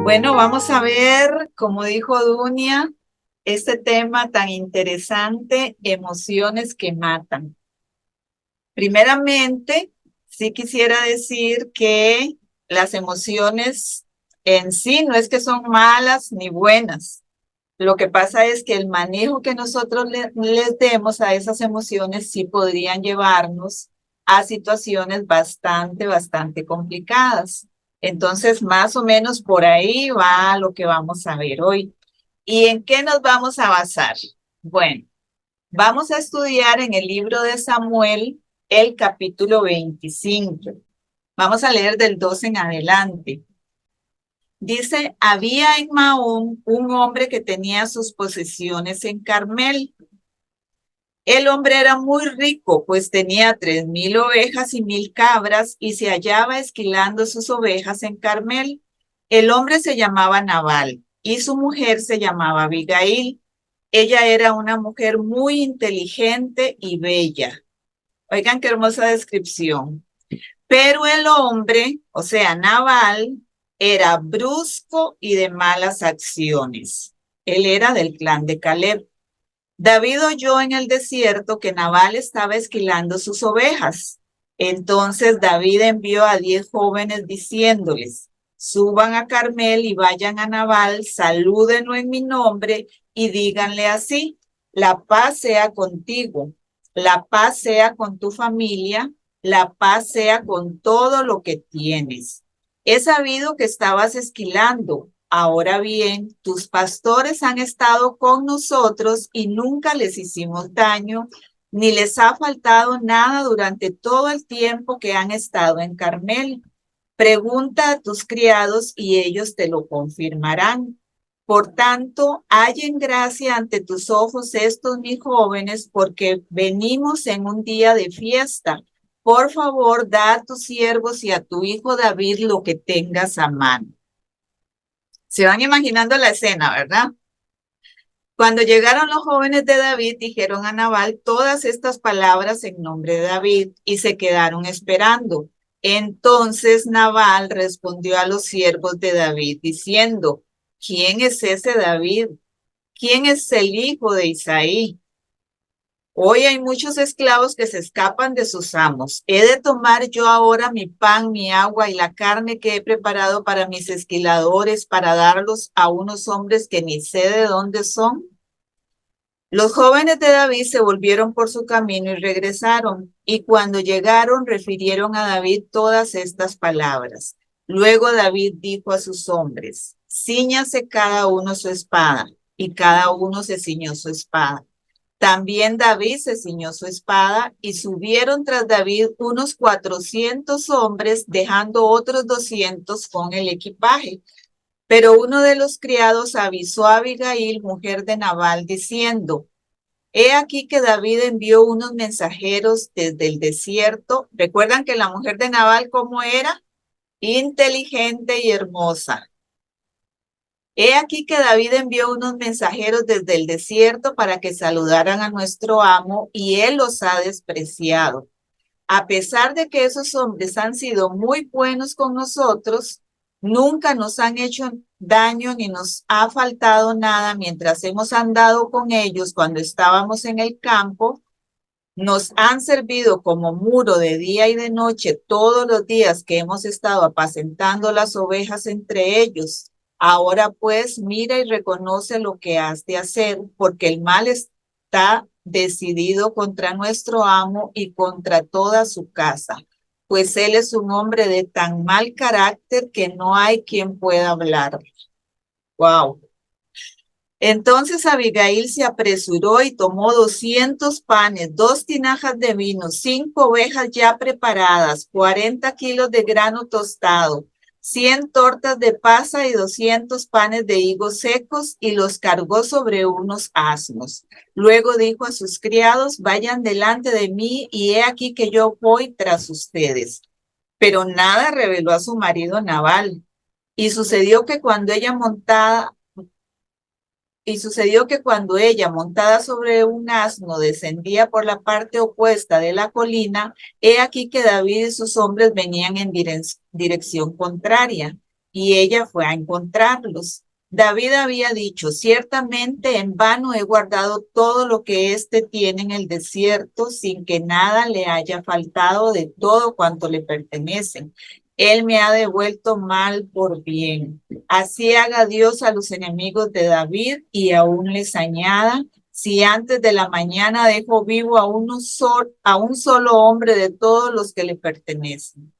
Bueno, vamos a ver, como dijo Dunia, este tema tan interesante, emociones que matan. Primeramente, sí quisiera decir que las emociones en sí no es que son malas ni buenas. Lo que pasa es que el manejo que nosotros les demos a esas emociones sí podrían llevarnos a situaciones bastante complicadas. Entonces, más o menos por ahí va lo que vamos a ver hoy. ¿Y en qué nos vamos a basar? Bueno, vamos a estudiar en el libro de Samuel el capítulo 25. Vamos a leer del 2 en adelante. Dice, había en Mahón un hombre que tenía sus posesiones en Carmel. El hombre era muy rico, pues tenía 3,000 ovejas y 1,000 cabras y se hallaba esquilando sus ovejas en Carmel. El hombre se llamaba Nabal y su mujer se llamaba Abigail. Ella era una mujer muy inteligente y bella. Oigan qué hermosa descripción. Pero el hombre, o sea, Nabal, era brusco y de malas acciones. Él era del clan de Caleb. David oyó en el desierto que Nabal estaba esquilando sus ovejas. Entonces David envió a 10 jóvenes diciéndoles, suban a Carmel y vayan a Nabal, salúdenlo en mi nombre y díganle así, la paz sea contigo, la paz sea con tu familia, la paz sea con todo lo que tienes. He sabido que estabas esquilando. Ahora bien, tus pastores han estado con nosotros y nunca les hicimos daño, ni les ha faltado nada durante todo el tiempo que han estado en Carmel. Pregunta a tus criados y ellos te lo confirmarán. Por tanto, hallen gracia ante tus ojos estos mis jóvenes, porque venimos en un día de fiesta. Por favor, da a tus siervos y a tu hijo David lo que tengas a mano. Se van imaginando la escena, ¿verdad? Cuando llegaron los jóvenes de David, dijeron a Nabal todas estas palabras en nombre de David y se quedaron esperando. Entonces Nabal respondió a los siervos de David diciendo, ¿quién es ese David? ¿Quién es el hijo de Isaí? Hoy hay muchos esclavos que se escapan de sus amos. ¿He de tomar yo ahora mi pan, mi agua y la carne que he preparado para mis esquiladores para darlos a unos hombres que ni sé de dónde son? Los jóvenes de David se volvieron por su camino y regresaron, y cuando llegaron refirieron a David todas estas palabras. Luego David dijo a sus hombres, cíñase cada uno su espada, y cada uno se ciñó su espada. También David se ciñó su espada y subieron tras David unos 400 hombres, dejando otros 200 con el equipaje. Pero uno de los criados avisó a Abigail, mujer de Nabal, diciendo, he aquí que David envió unos mensajeros desde el desierto. ¿Recuerdan que la mujer de Nabal cómo era? Inteligente y hermosa. He aquí que David envió unos mensajeros desde el desierto para que saludaran a nuestro amo y él los ha despreciado. A pesar de que esos hombres han sido muy buenos con nosotros, nunca nos han hecho daño ni nos ha faltado nada mientras hemos andado con ellos cuando estábamos en el campo. Nos han servido como muro de día y de noche todos los días que hemos estado apacentando las ovejas entre ellos. Ahora pues mira y reconoce lo que has de hacer, porque el mal está decidido contra nuestro amo y contra toda su casa, pues él es un hombre de tan mal carácter que no hay quien pueda hablar. Wow. Entonces Abigail se apresuró y tomó 200 panes, 2 tinajas de vino, 5 ovejas ya preparadas, 40 kilos de grano tostado, 100 tortas de pasa y 200 panes de higos secos y los cargó sobre unos asnos. Luego dijo a sus criados, vayan delante de mí y he aquí que yo voy tras ustedes. Pero nada reveló a su marido Nabal. Y sucedió que cuando ella montada Y sucedió que cuando ella, montada sobre un asno, descendía por la parte opuesta de la colina, he aquí que David y sus hombres venían en dirección contraria. y ella fue a encontrarlos. David había dicho, ciertamente en vano he guardado todo lo que éste tiene en el desierto, sin que nada le haya faltado de todo cuanto le pertenece. Él me ha devuelto mal por bien. Así haga Dios a los enemigos de David y aún les añada, si antes de la mañana dejo vivo a un solo hombre de todos los que le pertenecen.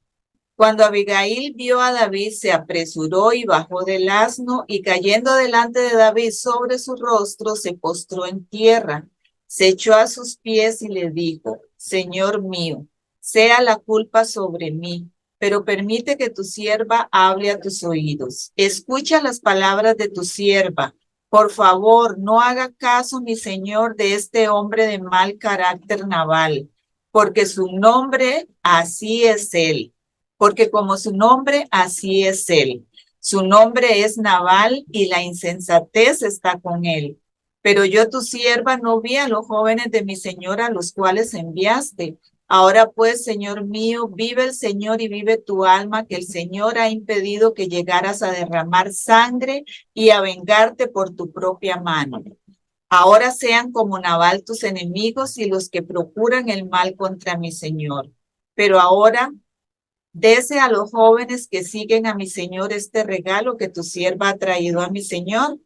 Cuando Abigail vio a David, se apresuró y bajó del asno y cayendo delante de David sobre su rostro, se postró en tierra, se echó a sus pies y le dijo, Señor mío, sea la culpa sobre mí, pero permite que tu sierva hable a tus oídos. Escucha las palabras de tu sierva. Por favor, no haga caso, mi señor, de este hombre de mal carácter naval, porque su nombre así es él porque como su nombre, así es él. Su nombre es Nabal y la insensatez está con él. Pero yo, tu sierva, no vi a los jóvenes de mi señora, a los cuales enviaste. Ahora pues, Señor mío, vive el Señor y vive tu alma, que el Señor ha impedido que llegaras a derramar sangre y a vengarte por tu propia mano. Ahora sean como Nabal tus enemigos y los que procuran el mal contra mi Señor. Pero ahora dese a los jóvenes que siguen a mi señor este regalo que tu sierva ha traído a mi señor.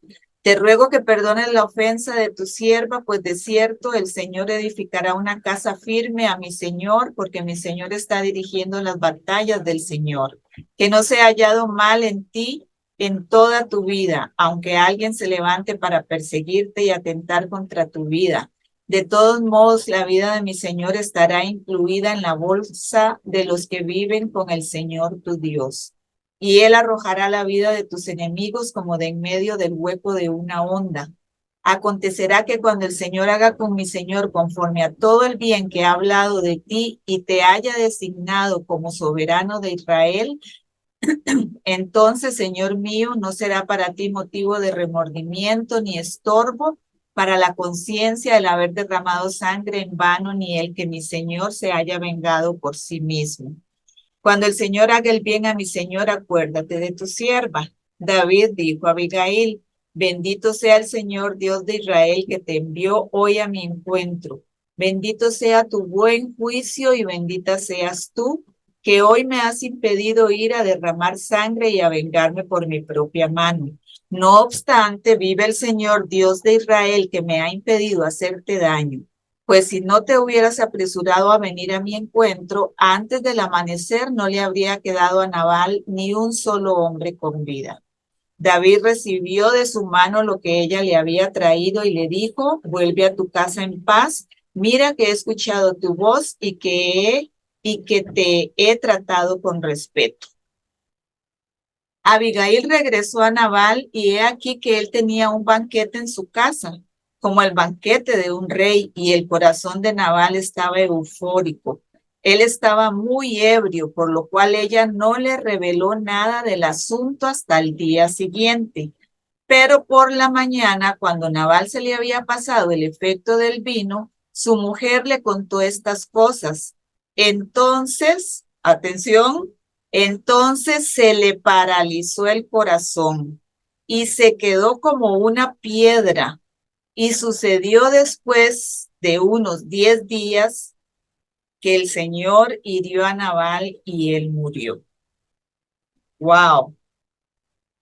Te ruego que perdones la ofensa de tu sierva, pues de cierto el Señor edificará una casa firme a mi señor, porque mi señor está dirigiendo las batallas del Señor. Que no sea hallado mal en ti en toda tu vida, aunque alguien se levante para perseguirte y atentar contra tu vida. De todos modos, la vida de mi Señor estará incluida en la bolsa de los que viven con el Señor tu Dios. Y Él arrojará la vida de tus enemigos como de en medio del hueco de una onda. Acontecerá que cuando el Señor haga con mi Señor conforme a todo el bien que ha hablado de ti y te haya designado como soberano de Israel, entonces, Señor mío, no será para ti motivo de remordimiento ni estorbo para la conciencia el haber derramado sangre en vano, ni el que mi Señor se haya vengado por sí mismo. Cuando el Señor haga el bien a mi Señor, acuérdate de tu sierva. David dijo a Abigail, bendito sea el Señor Dios de Israel que te envió hoy a mi encuentro. Bendito sea tu buen juicio y bendita seas tú, que hoy me has impedido ir a derramar sangre y a vengarme por mi propia mano. No obstante, vive el Señor Dios de Israel que me ha impedido hacerte daño. Pues si no te hubieras apresurado a venir a mi encuentro, antes del amanecer no le habría quedado a Nabal ni un solo hombre con vida. David recibió de su mano lo que ella le había traído y le dijo, vuelve a tu casa en paz, mira que he escuchado tu voz y que te he tratado con respeto. Abigail regresó a Nabal y he aquí que él tenía un banquete en su casa, como el banquete de un rey, y el corazón de Nabal estaba eufórico. Él estaba muy ebrio, por lo cual ella no le reveló nada del asunto hasta el día siguiente. Pero por la mañana, cuando Nabal se le había pasado el efecto del vino, su mujer le contó estas cosas. Entonces, atención, entonces se le paralizó el corazón y se quedó como una piedra. Y sucedió después de unos 10 días que el Señor hirió a Nabal y él murió. Wow,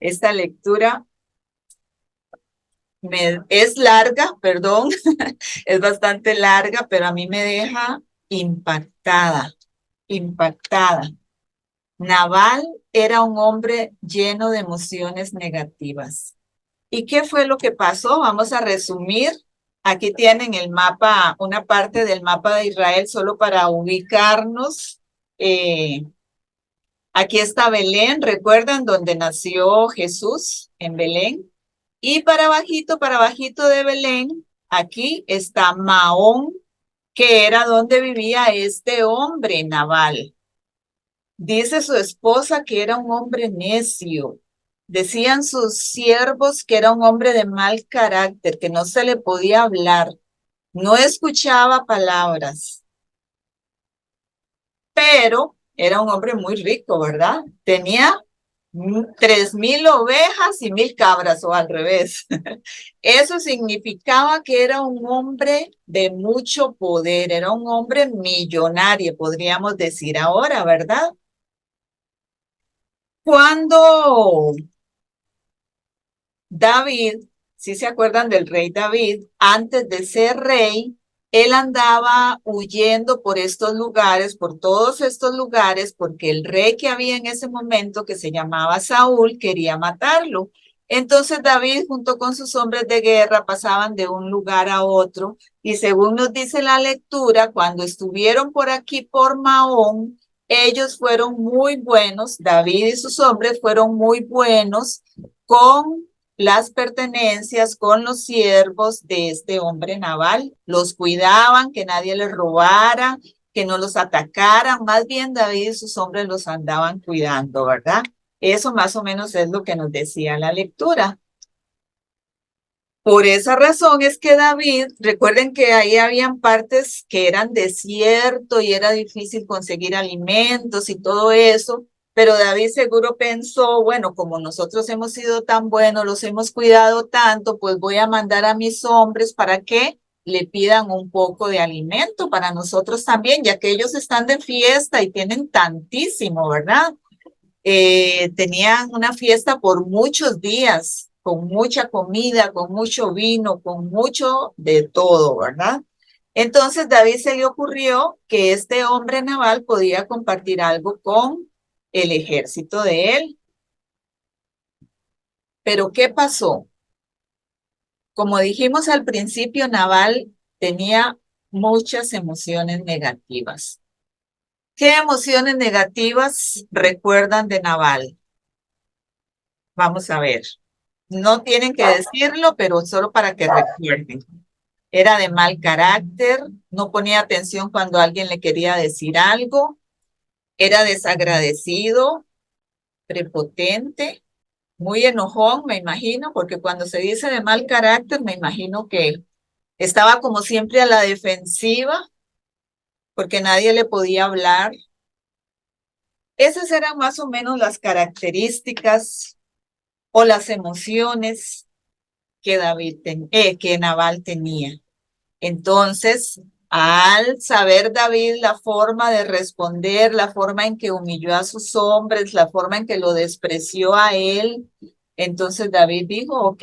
esta lectura es larga, perdón, es bastante larga, pero a mí me deja impactada, impactada. Nabal era un hombre lleno de emociones negativas. ¿Y qué fue lo que pasó? Vamos a resumir. Aquí tienen el mapa, una parte del mapa de Israel solo para ubicarnos. Aquí está Belén, ¿recuerdan dónde nació Jesús? En Belén. Y para bajito de Belén, aquí está Mahón, que era donde vivía este hombre, Nabal. Dice su esposa que era un hombre necio. Decían sus siervos que era un hombre de mal carácter, que no se le podía hablar, no escuchaba palabras, pero era un hombre muy rico, ¿verdad? Tenía 3,000 ovejas y 1,000 cabras, o al revés. Eso significaba que era un hombre de mucho poder, era un hombre millonario, podríamos decir ahora, ¿verdad? Cuando David, si se acuerdan del rey David, antes de ser rey, él andaba huyendo por estos lugares, por todos estos lugares, porque el rey que había en ese momento, que se llamaba Saúl, quería matarlo. Entonces David, junto con sus hombres de guerra, pasaban de un lugar a otro, y según nos dice la lectura, cuando estuvieron por aquí, por Mahón, ellos fueron muy buenos, David y sus hombres fueron muy buenos con las pertenencias, con los siervos de este hombre Nabal. Los cuidaban, que nadie les robara, que no los atacaran. Más bien David y sus hombres los andaban cuidando, ¿verdad? Eso más o menos es lo que nos decía la lectura. Por esa razón es que David, recuerden que ahí habían partes que eran desierto y era difícil conseguir alimentos y todo eso, pero David seguro pensó, bueno, como nosotros hemos sido tan buenos, los hemos cuidado tanto, pues voy a mandar a mis hombres para que le pidan un poco de alimento para nosotros también, ya que ellos están de fiesta y tienen tantísimo, ¿verdad? Tenían una fiesta por muchos días, con mucha comida, con mucho vino, con mucho de todo, ¿verdad? Entonces David se le ocurrió que este hombre naval podía compartir algo con el ejército de él. Pero ¿qué pasó? Como dijimos al principio, Naval tenía muchas emociones negativas. ¿Qué emociones negativas recuerdan de Naval? Vamos a ver. No tienen que decirlo, pero solo para que recuerden. Era de mal carácter, no ponía atención cuando alguien le quería decir algo, era desagradecido, prepotente, muy enojón, me imagino, porque cuando se dice de mal carácter, me imagino que estaba como siempre a la defensiva, porque nadie le podía hablar. Esas eran más o menos las características o las emociones que que Naval tenía. Entonces, al saber David la forma de responder, la forma en que humilló a sus hombres, la forma en que lo despreció a él, entonces David dijo, ok,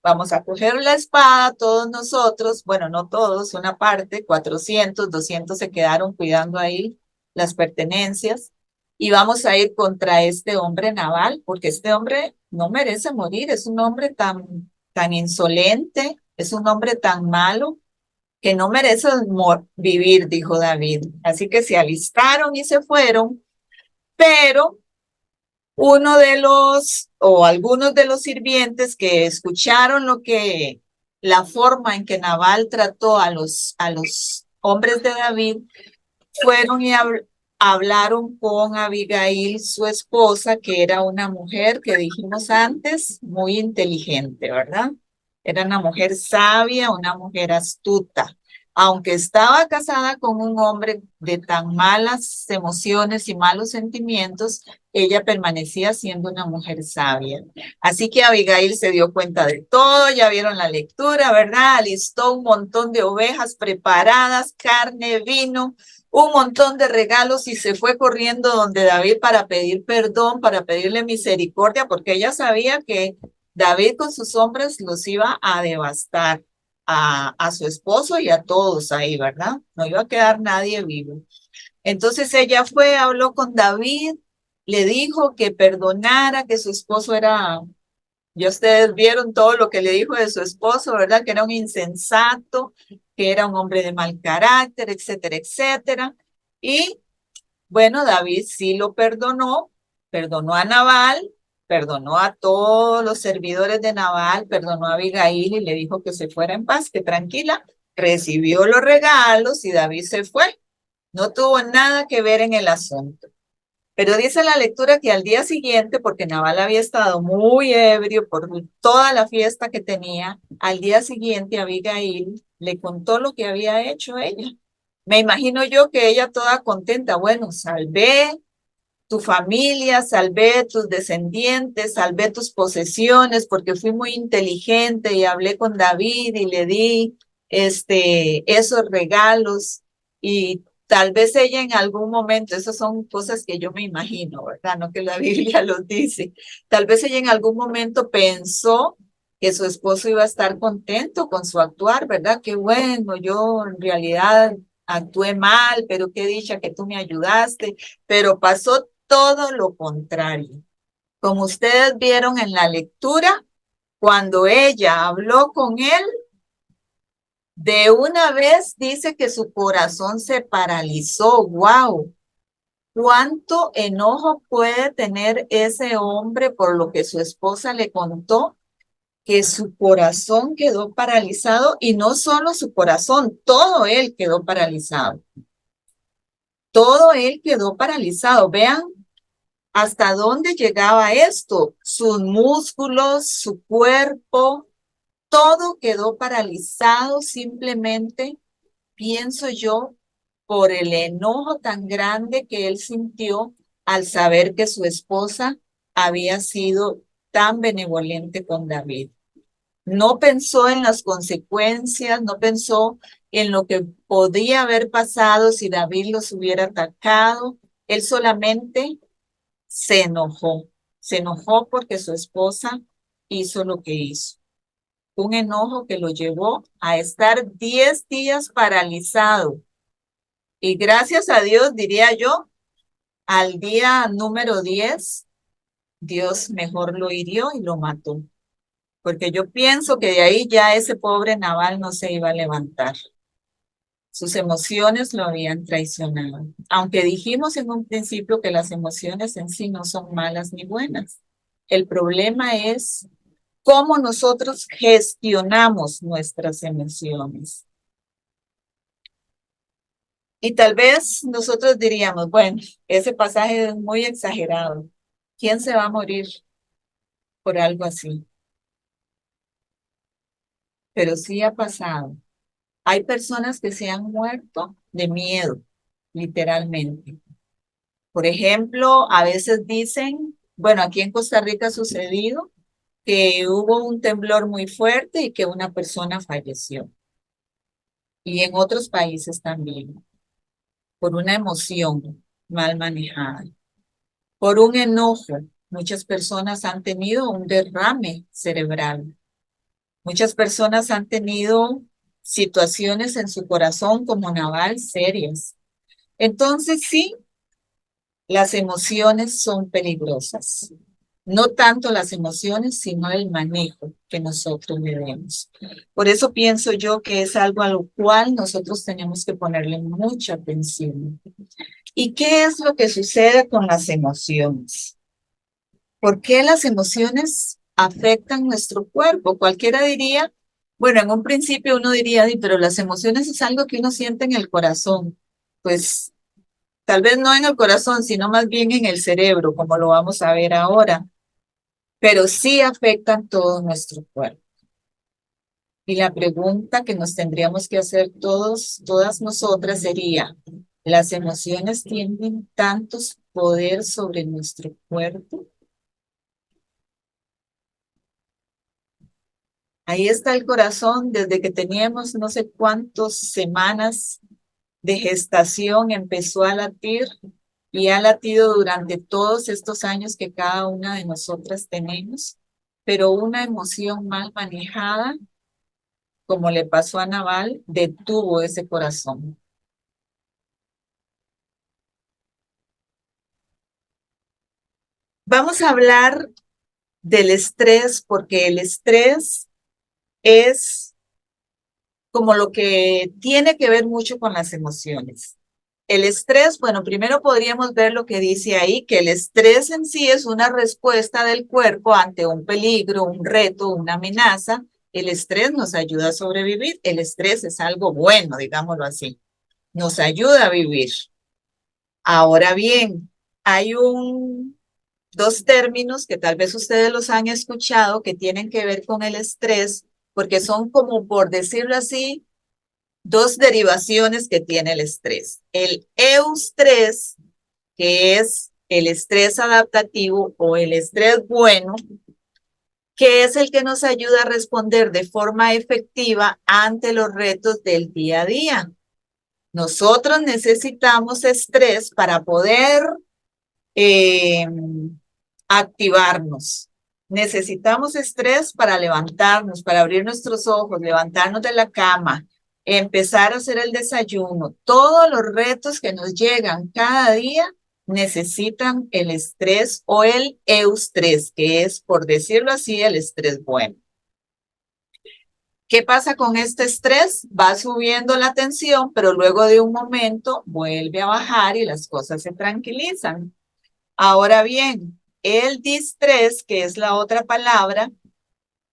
vamos a coger la espada todos nosotros, bueno, no todos, una parte, 400, 200 se quedaron cuidando ahí las pertenencias, y vamos a ir contra este hombre Nabal, porque este hombre no merece morir, es un hombre tan insolente, es un hombre tan malo que no merece vivir, dijo David. Así que se alistaron y se fueron, pero uno de los, o algunos de los sirvientes que escucharon la forma en que Nabal trató a los hombres de David, fueron y hablaron con Abigail, su esposa, que era una mujer que dijimos antes, muy inteligente, ¿verdad? Era una mujer sabia, una mujer astuta. Aunque estaba casada con un hombre de tan malas emociones y malos sentimientos, ella permanecía siendo una mujer sabia. Así que Abigail se dio cuenta de todo, ya vieron la lectura, ¿verdad? Alistó un montón de ovejas preparadas, carne, vino, un montón de regalos y se fue corriendo donde David para pedir perdón, para pedirle misericordia, porque ella sabía que David con sus hombres los iba a devastar a su esposo y a todos ahí, ¿verdad? No iba a quedar nadie vivo. Entonces ella fue, habló con David, le dijo que perdonara, que su esposo era, ya ustedes vieron todo lo que le dijo de su esposo, ¿verdad? Que era un insensato, que era un hombre de mal carácter, etcétera, etcétera. Y bueno, David sí lo perdonó, perdonó a Nabal, perdonó a todos los servidores de Nabal, perdonó a Abigail y le dijo que se fuera en paz, que tranquila, recibió los regalos y David se fue. No tuvo nada que ver en el asunto. Pero dice la lectura que al día siguiente, porque Nabal había estado muy ebrio por toda la fiesta que tenía, al día siguiente Abigail le contó lo que había hecho ella. Me imagino yo que ella toda contenta, bueno, salvé tu familia, salvé tus descendientes, salvé tus posesiones, porque fui muy inteligente y hablé con David y le di esos regalos. Y tal vez ella en algún momento, esas son cosas que yo me imagino, ¿verdad? No que la Biblia los dice. Tal vez ella en algún momento pensó que su esposo iba a estar contento con su actuar, ¿verdad? Qué bueno, yo en realidad actué mal, pero qué dicha que tú me ayudaste, pero pasó todo lo contrario. Como ustedes vieron en la lectura, cuando ella habló con él, de una vez dice que su corazón se paralizó. ¡Wow! ¿Cuánto enojo puede tener ese hombre por lo que su esposa le contó? Que su corazón quedó paralizado y no solo su corazón, todo él quedó paralizado. Todo él quedó paralizado. Vean hasta dónde llegaba esto. Sus músculos, su cuerpo, todo quedó paralizado simplemente, pienso yo, por el enojo tan grande que él sintió al saber que su esposa había sido tan benevolente con David. No pensó en las consecuencias, no pensó en lo que podía haber pasado si David los hubiera atacado. Él solamente se enojó porque su esposa hizo lo que hizo. Un enojo que lo llevó a estar 10 días paralizado. Y gracias a Dios, diría yo, al día número 10, Dios mejor lo hirió y lo mató. Porque yo pienso que de ahí ya ese pobre Nabal no se iba a levantar. Sus emociones lo habían traicionado. Aunque dijimos en un principio que las emociones en sí no son malas ni buenas. El problema es cómo nosotros gestionamos nuestras emociones. Y tal vez nosotros diríamos, bueno, ese pasaje es muy exagerado. ¿Quién se va a morir por algo así? Pero sí ha pasado. Hay personas que se han muerto de miedo, literalmente. Por ejemplo, a veces dicen, bueno, aquí en Costa Rica ha sucedido que hubo un temblor muy fuerte y que una persona falleció. Y en otros países también, por una emoción mal manejada, por un enojo. Muchas personas han tenido un derrame cerebral. Muchas personas han tenido situaciones en su corazón como Naval serias. Entonces, sí, las emociones son peligrosas. No tanto las emociones, sino el manejo que nosotros le demos. Por eso pienso yo que es algo a lo cual nosotros tenemos que ponerle mucha atención. ¿Y qué es lo que sucede con las emociones? ¿Por qué las emociones afectan nuestro cuerpo? Cualquiera diría, bueno, en un principio uno diría, pero las emociones es algo que uno siente en el corazón. Pues tal vez no en el corazón, sino más bien en el cerebro, como lo vamos a ver ahora, pero sí afectan todo nuestro cuerpo. Y la pregunta que nos tendríamos que hacer todas nosotras sería, ¿las emociones tienen tantos poder sobre nuestro cuerpo? Ahí está el corazón desde que teníamos no sé cuántas semanas de gestación empezó a latir y ha latido durante todos estos años que cada una de nosotras tenemos, pero una emoción mal manejada, como le pasó a Naval, detuvo ese corazón. Vamos a hablar del estrés porque el estrés es como lo que tiene que ver mucho con las emociones. El estrés, bueno, primero podríamos ver lo que dice ahí, que el estrés en sí es una respuesta del cuerpo ante un peligro, un reto, una amenaza. El estrés nos ayuda a sobrevivir. El estrés es algo bueno, digámoslo así. Nos ayuda a vivir. Ahora bien, hay dos términos que tal vez ustedes los han escuchado que tienen que ver con el estrés, porque son como, por decirlo así, dos derivaciones que tiene el estrés. El eustrés, que es el estrés adaptativo o el estrés bueno, que es el que nos ayuda a responder de forma efectiva ante los retos del día a día. Nosotros necesitamos estrés para poder eh, activarnos. Necesitamos estrés para levantarnos, para abrir nuestros ojos, levantarnos de la cama, empezar a hacer el desayuno. Todos los retos que nos llegan cada día necesitan el estrés o el eustrés, que es, por decirlo así, el estrés bueno. ¿Qué pasa con este estrés? Va subiendo la tensión, pero luego de un momento vuelve a bajar y las cosas se tranquilizan. Ahora bien, el distrés, que es la otra palabra,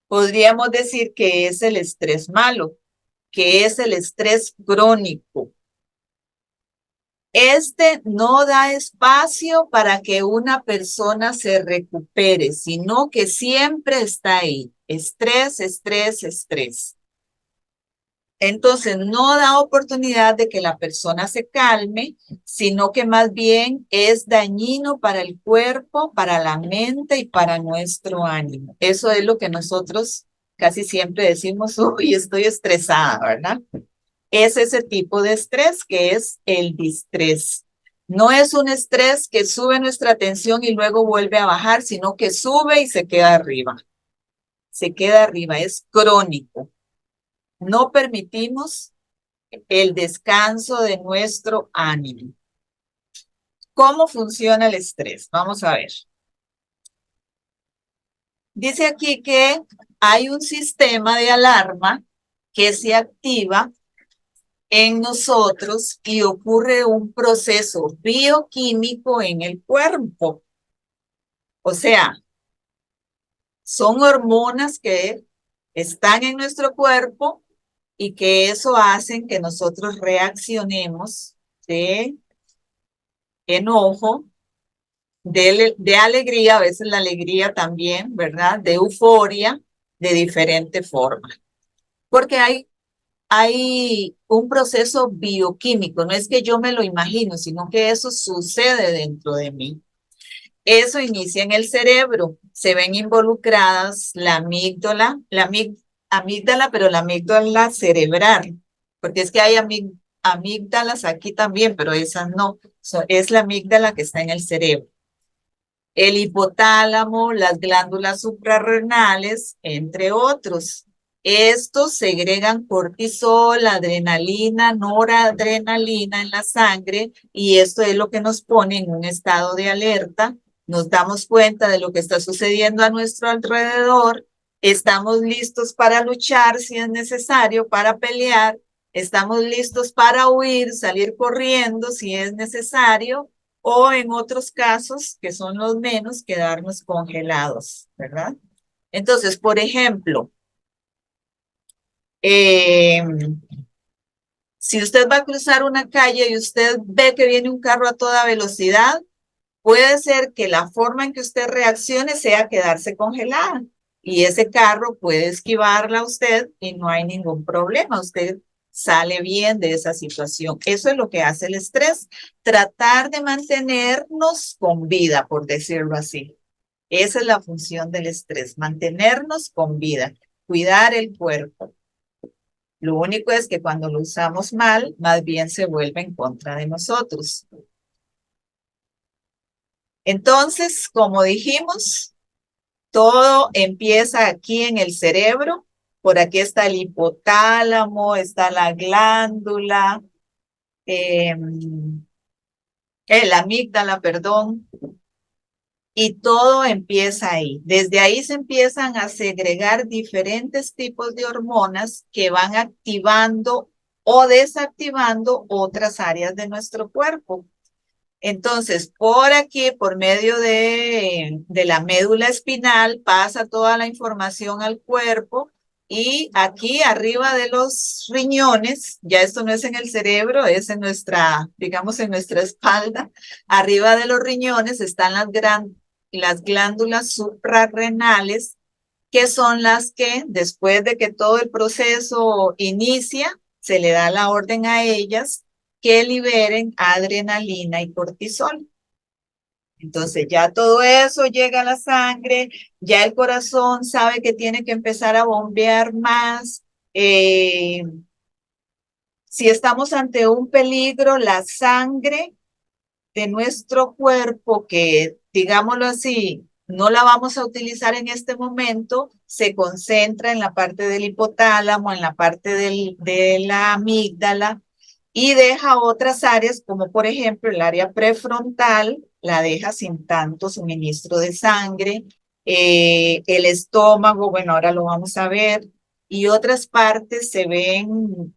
podríamos decir que es el estrés malo, que es el estrés crónico. Este no da espacio para que una persona se recupere, sino que siempre está ahí. Estrés, estrés, estrés. Entonces, no da oportunidad de que la persona se calme, sino que más bien es dañino para el cuerpo, para la mente y para nuestro ánimo. Eso es lo que nosotros casi siempre decimos, uy, estoy estresada, ¿verdad? Es ese tipo de estrés que es el distrés. No es un estrés que sube nuestra tensión y luego vuelve a bajar, sino que sube y se queda arriba. Se queda arriba, es crónico. No permitimos el descanso de nuestro ánimo. ¿Cómo funciona el estrés? Vamos a ver. Dice aquí que hay un sistema de alarma que se activa en nosotros y ocurre un proceso bioquímico en el cuerpo. O sea, son hormonas que están en nuestro cuerpo y que eso hacen que nosotros reaccionemos de enojo, de alegría, a veces la alegría también, ¿verdad? De euforia, de diferente forma. Porque hay un proceso bioquímico, no es que yo me lo imagino, sino que eso sucede dentro de mí. Eso inicia en el cerebro, se ven involucradas la amígdala, amígdala, pero la amígdala cerebral, porque es que hay amígdalas aquí también, pero esas no, es la amígdala que está en el cerebro. El hipotálamo, las glándulas suprarrenales, entre otros. Estos segregan cortisol, adrenalina, noradrenalina en la sangre y esto es lo que nos pone en un estado de alerta. Nos damos cuenta de lo que está sucediendo a nuestro alrededor. Estamos listos para luchar si es necesario, para pelear. Estamos listos para huir, salir corriendo si es necesario o en otros casos, que son los menos, quedarnos congelados, ¿verdad? Entonces, por ejemplo, eh, si usted va a cruzar una calle y usted ve que viene un carro a toda velocidad, puede ser que la forma en que usted reaccione sea quedarse congelada y ese carro puede esquivarla a usted y no hay ningún problema. Usted sale bien de esa situación. Eso es lo que hace el estrés, tratar de mantenernos con vida, por decirlo así. Esa es la función del estrés, mantenernos con vida, cuidar el cuerpo. Lo único es que cuando lo usamos mal, más bien se vuelve en contra de nosotros. Entonces, como dijimos, todo empieza aquí en el cerebro. Por aquí está el hipotálamo, está la glándula, eh, la amígdala, perdón, y todo empieza ahí. Desde ahí se empiezan a segregar diferentes tipos de hormonas que van activando o desactivando otras áreas de nuestro cuerpo. Entonces, por aquí, por medio de la médula espinal, pasa toda la información al cuerpo y aquí arriba de los riñones, ya esto no es en el cerebro, es en nuestra, digamos, en nuestra espalda, arriba de los riñones están las glándulas suprarrenales, que son las que después de que todo el proceso inicia, se le da la orden a ellas que liberen adrenalina y cortisol. Entonces ya todo eso llega a la sangre, ya el corazón sabe que tiene que empezar a bombear más. Eh, si estamos ante un peligro, la sangre de nuestro cuerpo, que digámoslo así, no la vamos a utilizar en este momento, se concentra en la parte del hipotálamo, en la parte de la amígdala y deja otras áreas, como por ejemplo el área prefrontal, la deja sin tanto suministro de sangre, el estómago, bueno, ahora lo vamos a ver, y otras partes se ven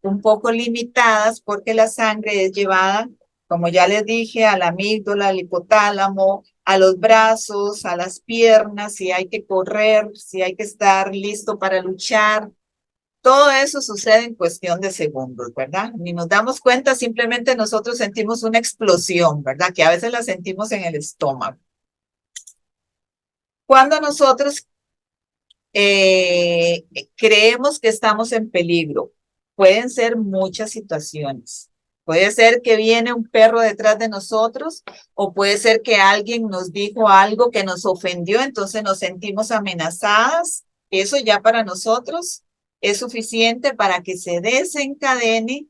un poco limitadas porque la sangre es llevada, como ya les dije, a la amígdala, al hipotálamo, a los brazos, a las piernas, si hay que correr, si hay que estar listo para luchar. Todo eso sucede en cuestión de segundos, ¿verdad? Ni nos damos cuenta, simplemente nosotros sentimos una explosión, ¿verdad? Que a veces la sentimos en el estómago. Cuando nosotros creemos que estamos en peligro, pueden ser muchas situaciones. Puede ser que viene un perro detrás de nosotros o puede ser que alguien nos dijo algo que nos ofendió, entonces nos sentimos amenazadas. Eso ya para nosotros es suficiente para que se desencadene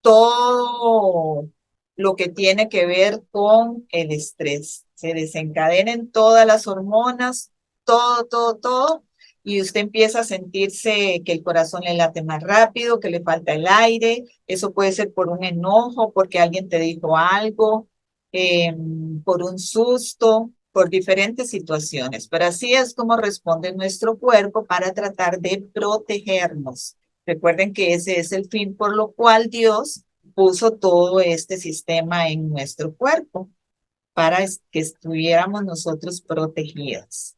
todo lo que tiene que ver con el estrés. Se desencadenen todas las hormonas, todo, y usted empieza a sentirse que el corazón le late más rápido, que le falta el aire. Eso puede ser por un enojo, porque alguien te dijo algo, por un susto, por diferentes situaciones. Pero así es como responde nuestro cuerpo para tratar de protegernos. Recuerden que ese es el fin por lo cual Dios puso todo este sistema en nuestro cuerpo para que estuviéramos nosotros protegidos.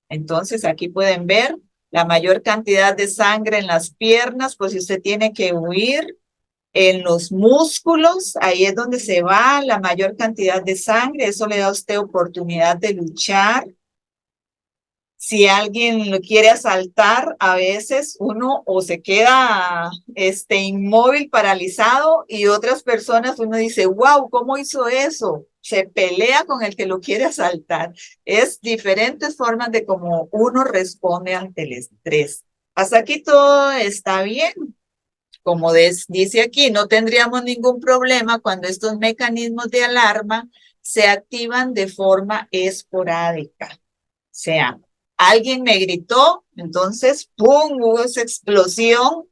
Entonces, aquí pueden ver la mayor cantidad de sangre en las piernas, pues si usted tiene que huir, en los músculos, ahí es donde se va la mayor cantidad de sangre, eso le da a usted oportunidad de luchar. Si alguien lo quiere asaltar, a veces uno o se queda inmóvil, paralizado, y otras personas uno dice, wow, ¿cómo hizo eso? Se pelea con el que lo quiere asaltar. Es diferentes formas de cómo uno responde ante el estrés. Hasta aquí todo está bien. Como dice aquí, no tendríamos ningún problema cuando estos mecanismos de alarma se activan de forma esporádica. Sea, alguien me gritó, entonces, ¡pum!, hubo esa explosión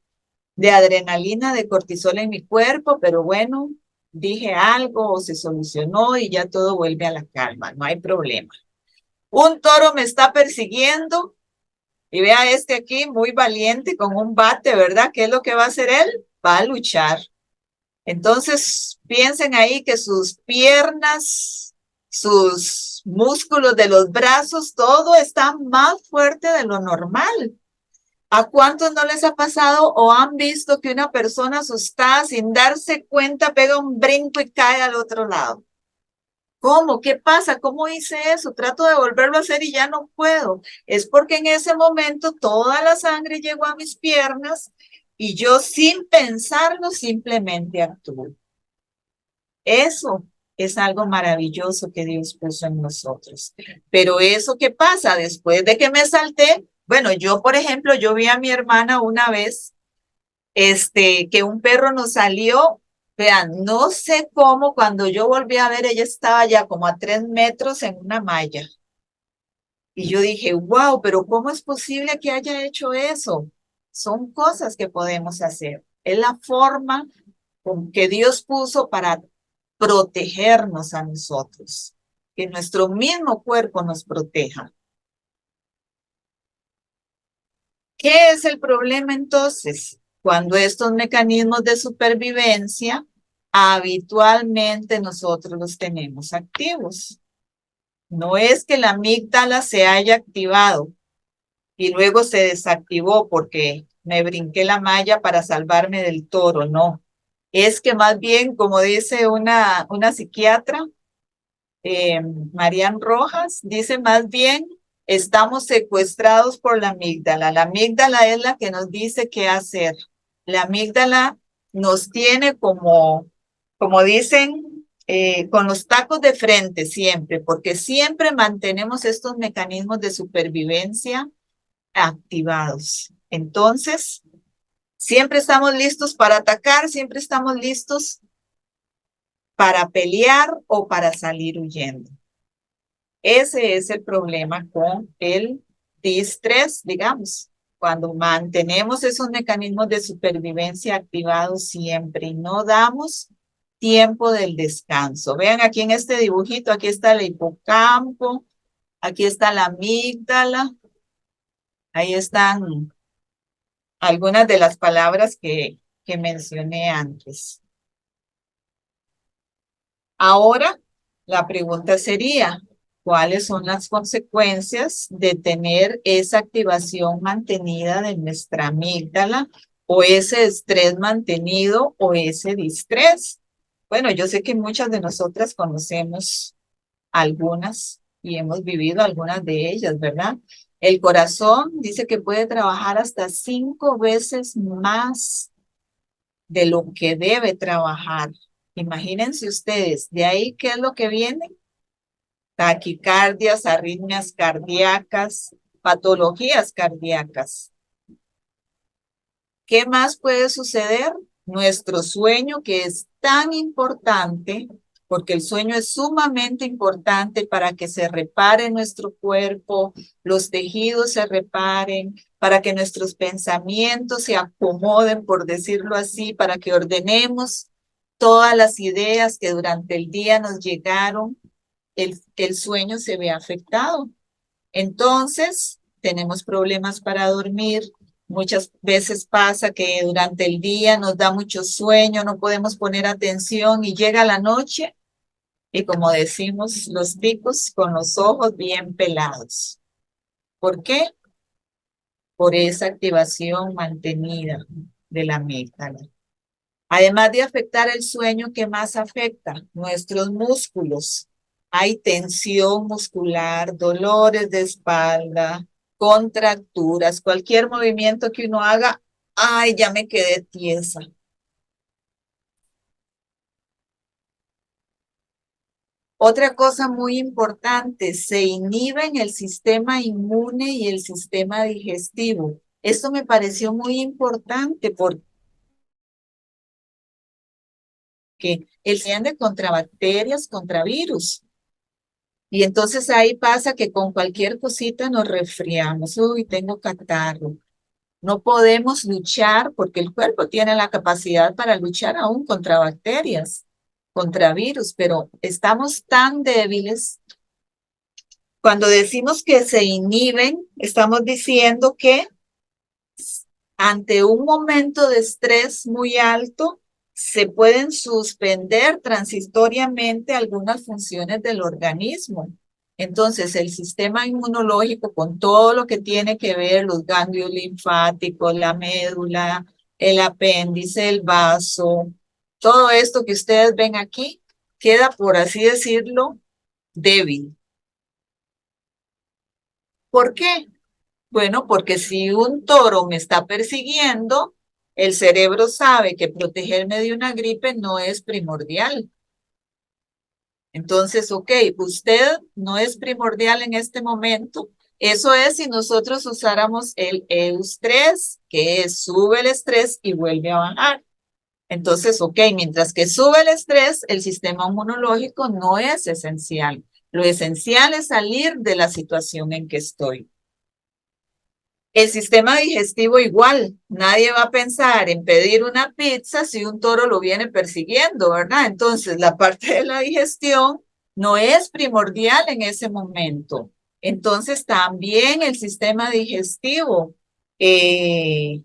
de adrenalina, de cortisol en mi cuerpo, pero bueno, dije algo o se solucionó y ya todo vuelve a la calma, no hay problema. Un toro me está persiguiendo y vea este aquí, muy valiente, con un bate, ¿verdad? ¿Qué es lo que va a hacer él? Va a luchar. Entonces, piensen ahí que sus piernas, sus músculos de los brazos, todo está más fuerte de lo normal. ¿A cuántos no les ha pasado o han visto que una persona asustada sin darse cuenta pega un brinco y cae al otro lado? ¿Cómo? ¿Qué pasa? ¿Cómo hice eso? Trato de volverlo a hacer y ya no puedo. Es porque en ese momento toda la sangre llegó a mis piernas y yo sin pensarlo simplemente actúo. Eso es algo maravilloso que Dios puso en nosotros. Pero eso ¿qué pasa? Después de que me salté, bueno, yo, por ejemplo, yo vi a mi hermana una vez, que un perro nos salió, vean, no sé cómo, cuando yo volví a ver, ella estaba ya como a 3 metros en una malla. Y yo dije, wow, pero ¿cómo es posible que haya hecho eso? Son cosas que podemos hacer. Es la forma que Dios puso para protegernos a nosotros, que nuestro mismo cuerpo nos proteja. ¿Qué es el problema entonces? Cuando estos mecanismos de supervivencia habitualmente nosotros los tenemos activos. No es que la amígdala se haya activado y luego se desactivó porque me brinqué la malla para salvarme del toro, no. Es que más bien, como dice una psiquiatra, Marian Rojas, dice más bien, estamos secuestrados por la amígdala. La amígdala es la que nos dice qué hacer. La amígdala nos tiene como dicen, con los tacos de frente siempre, porque siempre mantenemos estos mecanismos de supervivencia activados. Entonces, siempre estamos listos para atacar, siempre estamos listos para pelear o para salir huyendo. Ese es el problema con el distrés, digamos, cuando mantenemos esos mecanismos de supervivencia activados siempre y no damos tiempo del descanso. Vean aquí en este dibujito, aquí está el hipocampo, aquí está la amígdala, ahí están algunas de las palabras que mencioné antes. Ahora, la pregunta sería, ¿cuáles son las consecuencias de tener esa activación mantenida de nuestra amígdala o ese estrés mantenido o ese distrés? Bueno, yo sé que muchas de nosotras conocemos algunas y hemos vivido algunas de ellas, ¿verdad? El corazón dice que puede trabajar hasta 5 veces más de lo que debe trabajar. Imagínense ustedes, de ahí, ¿qué es lo que viene? Taquicardias, arritmias cardíacas, patologías cardíacas. ¿Qué más puede suceder? Nuestro sueño, que es tan importante, porque el sueño es sumamente importante para que se repare nuestro cuerpo, los tejidos se reparen, para que nuestros pensamientos se acomoden, por decirlo así, para que ordenemos todas las ideas que durante el día nos llegaron, el sueño se ve afectado. Entonces, tenemos problemas para dormir. Muchas veces pasa que durante el día nos da mucho sueño, no podemos poner atención y llega la noche y como decimos los ticos, con los ojos bien pelados. ¿Por qué? Por esa activación mantenida de la amígdala. Además de afectar el sueño, ¿qué más afecta? Nuestros músculos. Hay tensión muscular, dolores de espalda, contracturas, cualquier movimiento que uno haga, ay, ya me quedé tiesa. Otra cosa muy importante, se inhiben el sistema inmune y el sistema digestivo. Esto me pareció muy importante porque él se defiende contra bacterias, contra virus. Y entonces ahí pasa que con cualquier cosita nos resfriamos. Uy, tengo catarro. No podemos luchar porque el cuerpo tiene la capacidad para luchar aún contra bacterias, contra virus, pero estamos tan débiles. Cuando decimos que se inhiben, estamos diciendo que ante un momento de estrés muy alto, se pueden suspender transitoriamente algunas funciones del organismo. Entonces, el sistema inmunológico, con todo lo que tiene que ver, los ganglios linfáticos, la médula, el apéndice, el vaso, todo esto que ustedes ven aquí, queda, por así decirlo, débil. ¿Por qué? Bueno, porque si un toro me está persiguiendo, el cerebro sabe que protegerme de una gripe no es primordial. Entonces, ok, usted no es primordial en este momento. Eso es si nosotros usáramos el eustrés, que es sube el estrés y vuelve a bajar. Entonces, ok, mientras que sube el estrés, el sistema inmunológico no es esencial. Lo esencial es salir de la situación en que estoy. El sistema digestivo igual, nadie va a pensar en pedir una pizza si un toro lo viene persiguiendo, ¿verdad? Entonces, la parte de la digestión no es primordial en ese momento. Entonces, también el sistema digestivo eh,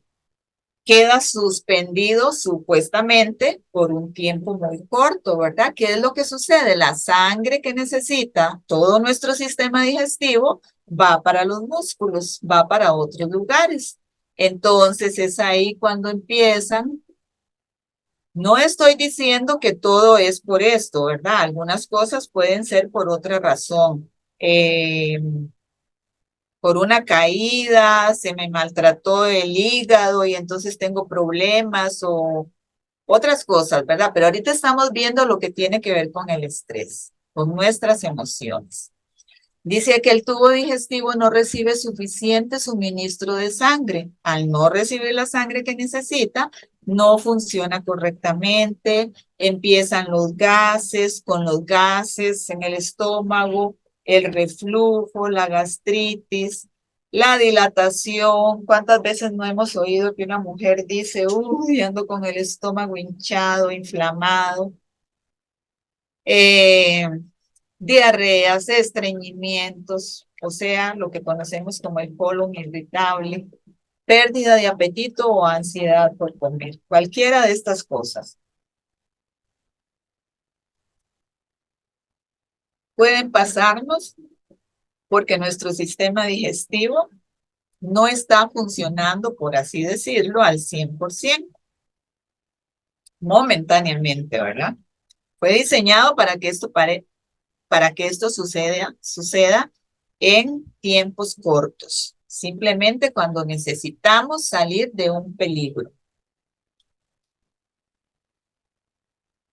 queda suspendido supuestamente por un tiempo muy corto, ¿verdad? ¿Qué es lo que sucede? La sangre que necesita todo nuestro sistema digestivo va para los músculos, va para otros lugares. Entonces es ahí cuando empiezan. No estoy diciendo que todo es por esto, ¿verdad? Algunas cosas pueden ser por otra razón. Por una caída, se me maltrató el hígado y entonces tengo problemas otras cosas, ¿verdad? Pero ahorita estamos viendo lo que tiene que ver con el estrés, con nuestras emociones. Dice que el tubo digestivo no recibe suficiente suministro de sangre. Al no recibir la sangre que necesita, no funciona correctamente, empiezan los gases, con los gases en el estómago, el reflujo, la gastritis, la dilatación. ¿Cuántas veces no hemos oído que una mujer dice, uy, ando con el estómago hinchado, inflamado? Eh, Diarreas, estreñimientos, o sea, lo que conocemos como el colon irritable, pérdida de apetito o ansiedad por comer, cualquiera de estas cosas pueden pasarnos porque nuestro sistema digestivo no está funcionando, por así decirlo, al 100%, momentáneamente, ¿verdad? Fue diseñado para que para que esto suceda en tiempos cortos, simplemente cuando necesitamos salir de un peligro.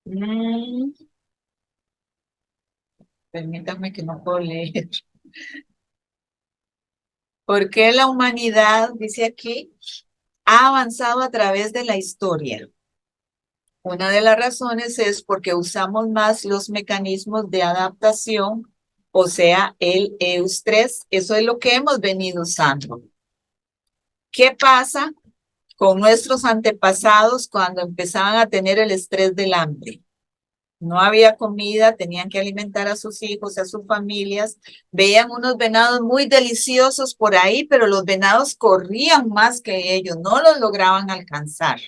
Mm, Permítanme que no puedo leer. ¿Por qué la humanidad, dice aquí, ha avanzado a través de la historia? Una de las razones es porque usamos más los mecanismos de adaptación, o sea, el eustrés. Eso es lo que hemos venido usando. ¿Qué pasa con nuestros antepasados cuando empezaban a tener el estrés del hambre? No había comida, tenían que alimentar a sus hijos, a sus familias. Veían unos venados muy deliciosos por ahí, pero los venados corrían más que ellos, no los lograban alcanzar.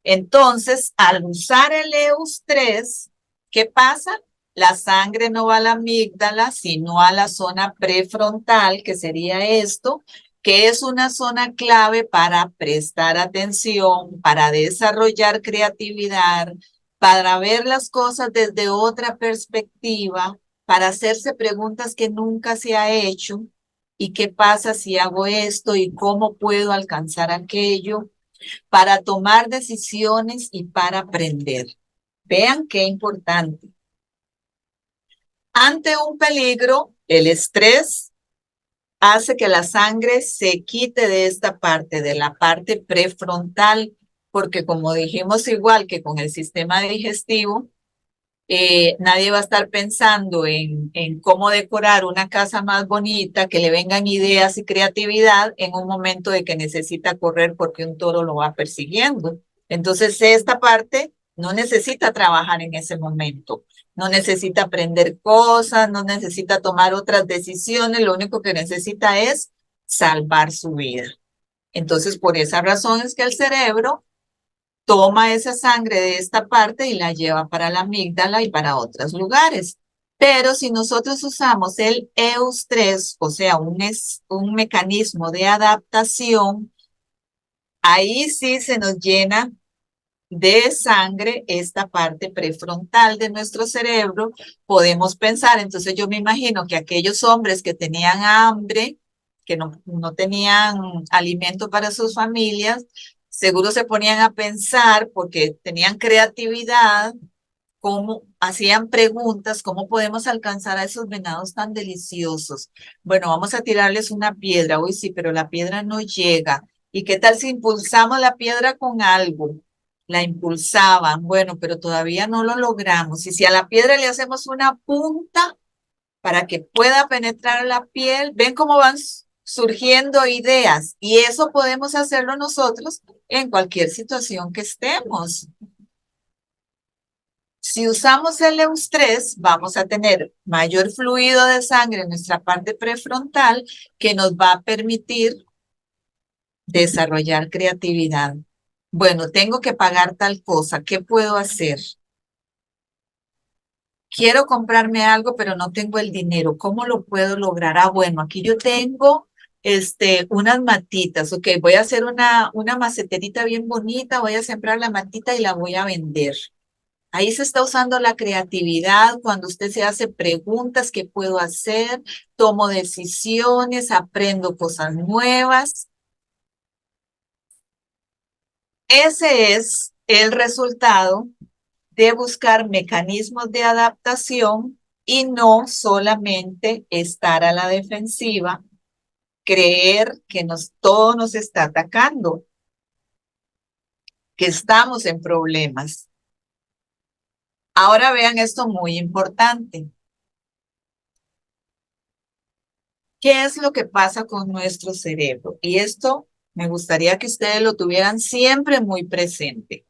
Entonces, al usar el EUS3, ¿qué pasa? La sangre no va a la amígdala, sino a la zona prefrontal, que sería esto, que es una zona clave para prestar atención, para desarrollar creatividad, para ver las cosas desde otra perspectiva, para hacerse preguntas que nunca se ha hecho. ¿Y qué pasa si hago esto? ¿Y cómo puedo alcanzar aquello? Para tomar decisiones y para aprender. Vean qué importante. Ante un peligro, el estrés hace que la sangre se quite de esta parte, de la parte prefrontal, porque como dijimos igual que con el sistema digestivo, nadie va a estar pensando en cómo decorar una casa más bonita, que le vengan ideas y creatividad en un momento de que necesita correr porque un toro lo va persiguiendo. Entonces, esta parte no necesita trabajar en ese momento, no necesita aprender cosas, no necesita tomar otras decisiones, lo único que necesita es salvar su vida. Entonces, por esa razón es que el cerebro toma esa sangre de esta parte y la lleva para la amígdala y para otros lugares. Pero si nosotros usamos el EUS3, o sea, un mecanismo de adaptación, ahí sí se nos llena de sangre esta parte prefrontal de nuestro cerebro. Podemos pensar, entonces yo me imagino que aquellos hombres que tenían hambre, que no tenían alimento para sus familias, seguro se ponían a pensar porque tenían creatividad, cómo hacían preguntas, cómo podemos alcanzar a esos venados tan deliciosos. Bueno, vamos a tirarles una piedra, uy, sí, pero la piedra no llega. ¿Y qué tal si impulsamos la piedra con algo? La impulsaban, bueno, pero todavía no lo logramos. Y si a la piedra le hacemos una punta para que pueda penetrar la piel, ven cómo van surgiendo ideas. Y eso podemos hacerlo nosotros en cualquier situación que estemos. Si usamos el EUS3, vamos a tener mayor fluido de sangre en nuestra parte prefrontal que nos va a permitir desarrollar creatividad. Bueno, tengo que pagar tal cosa, ¿qué puedo hacer? Quiero comprarme algo, pero no tengo el dinero, ¿cómo lo puedo lograr? Ah, bueno, aquí yo tengo unas matitas, ok, voy a hacer una maceterita bien bonita, voy a sembrar la matita y la voy a vender. Ahí se está usando la creatividad cuando usted se hace preguntas, ¿qué puedo hacer? Tomo decisiones, aprendo cosas nuevas. Ese es el resultado de buscar mecanismos de adaptación y no solamente estar a la defensiva, creer que todo nos está atacando, que estamos en problemas. Ahora vean esto muy importante. ¿Qué es lo que pasa con nuestro cerebro? Y esto me gustaría que ustedes lo tuvieran siempre muy presente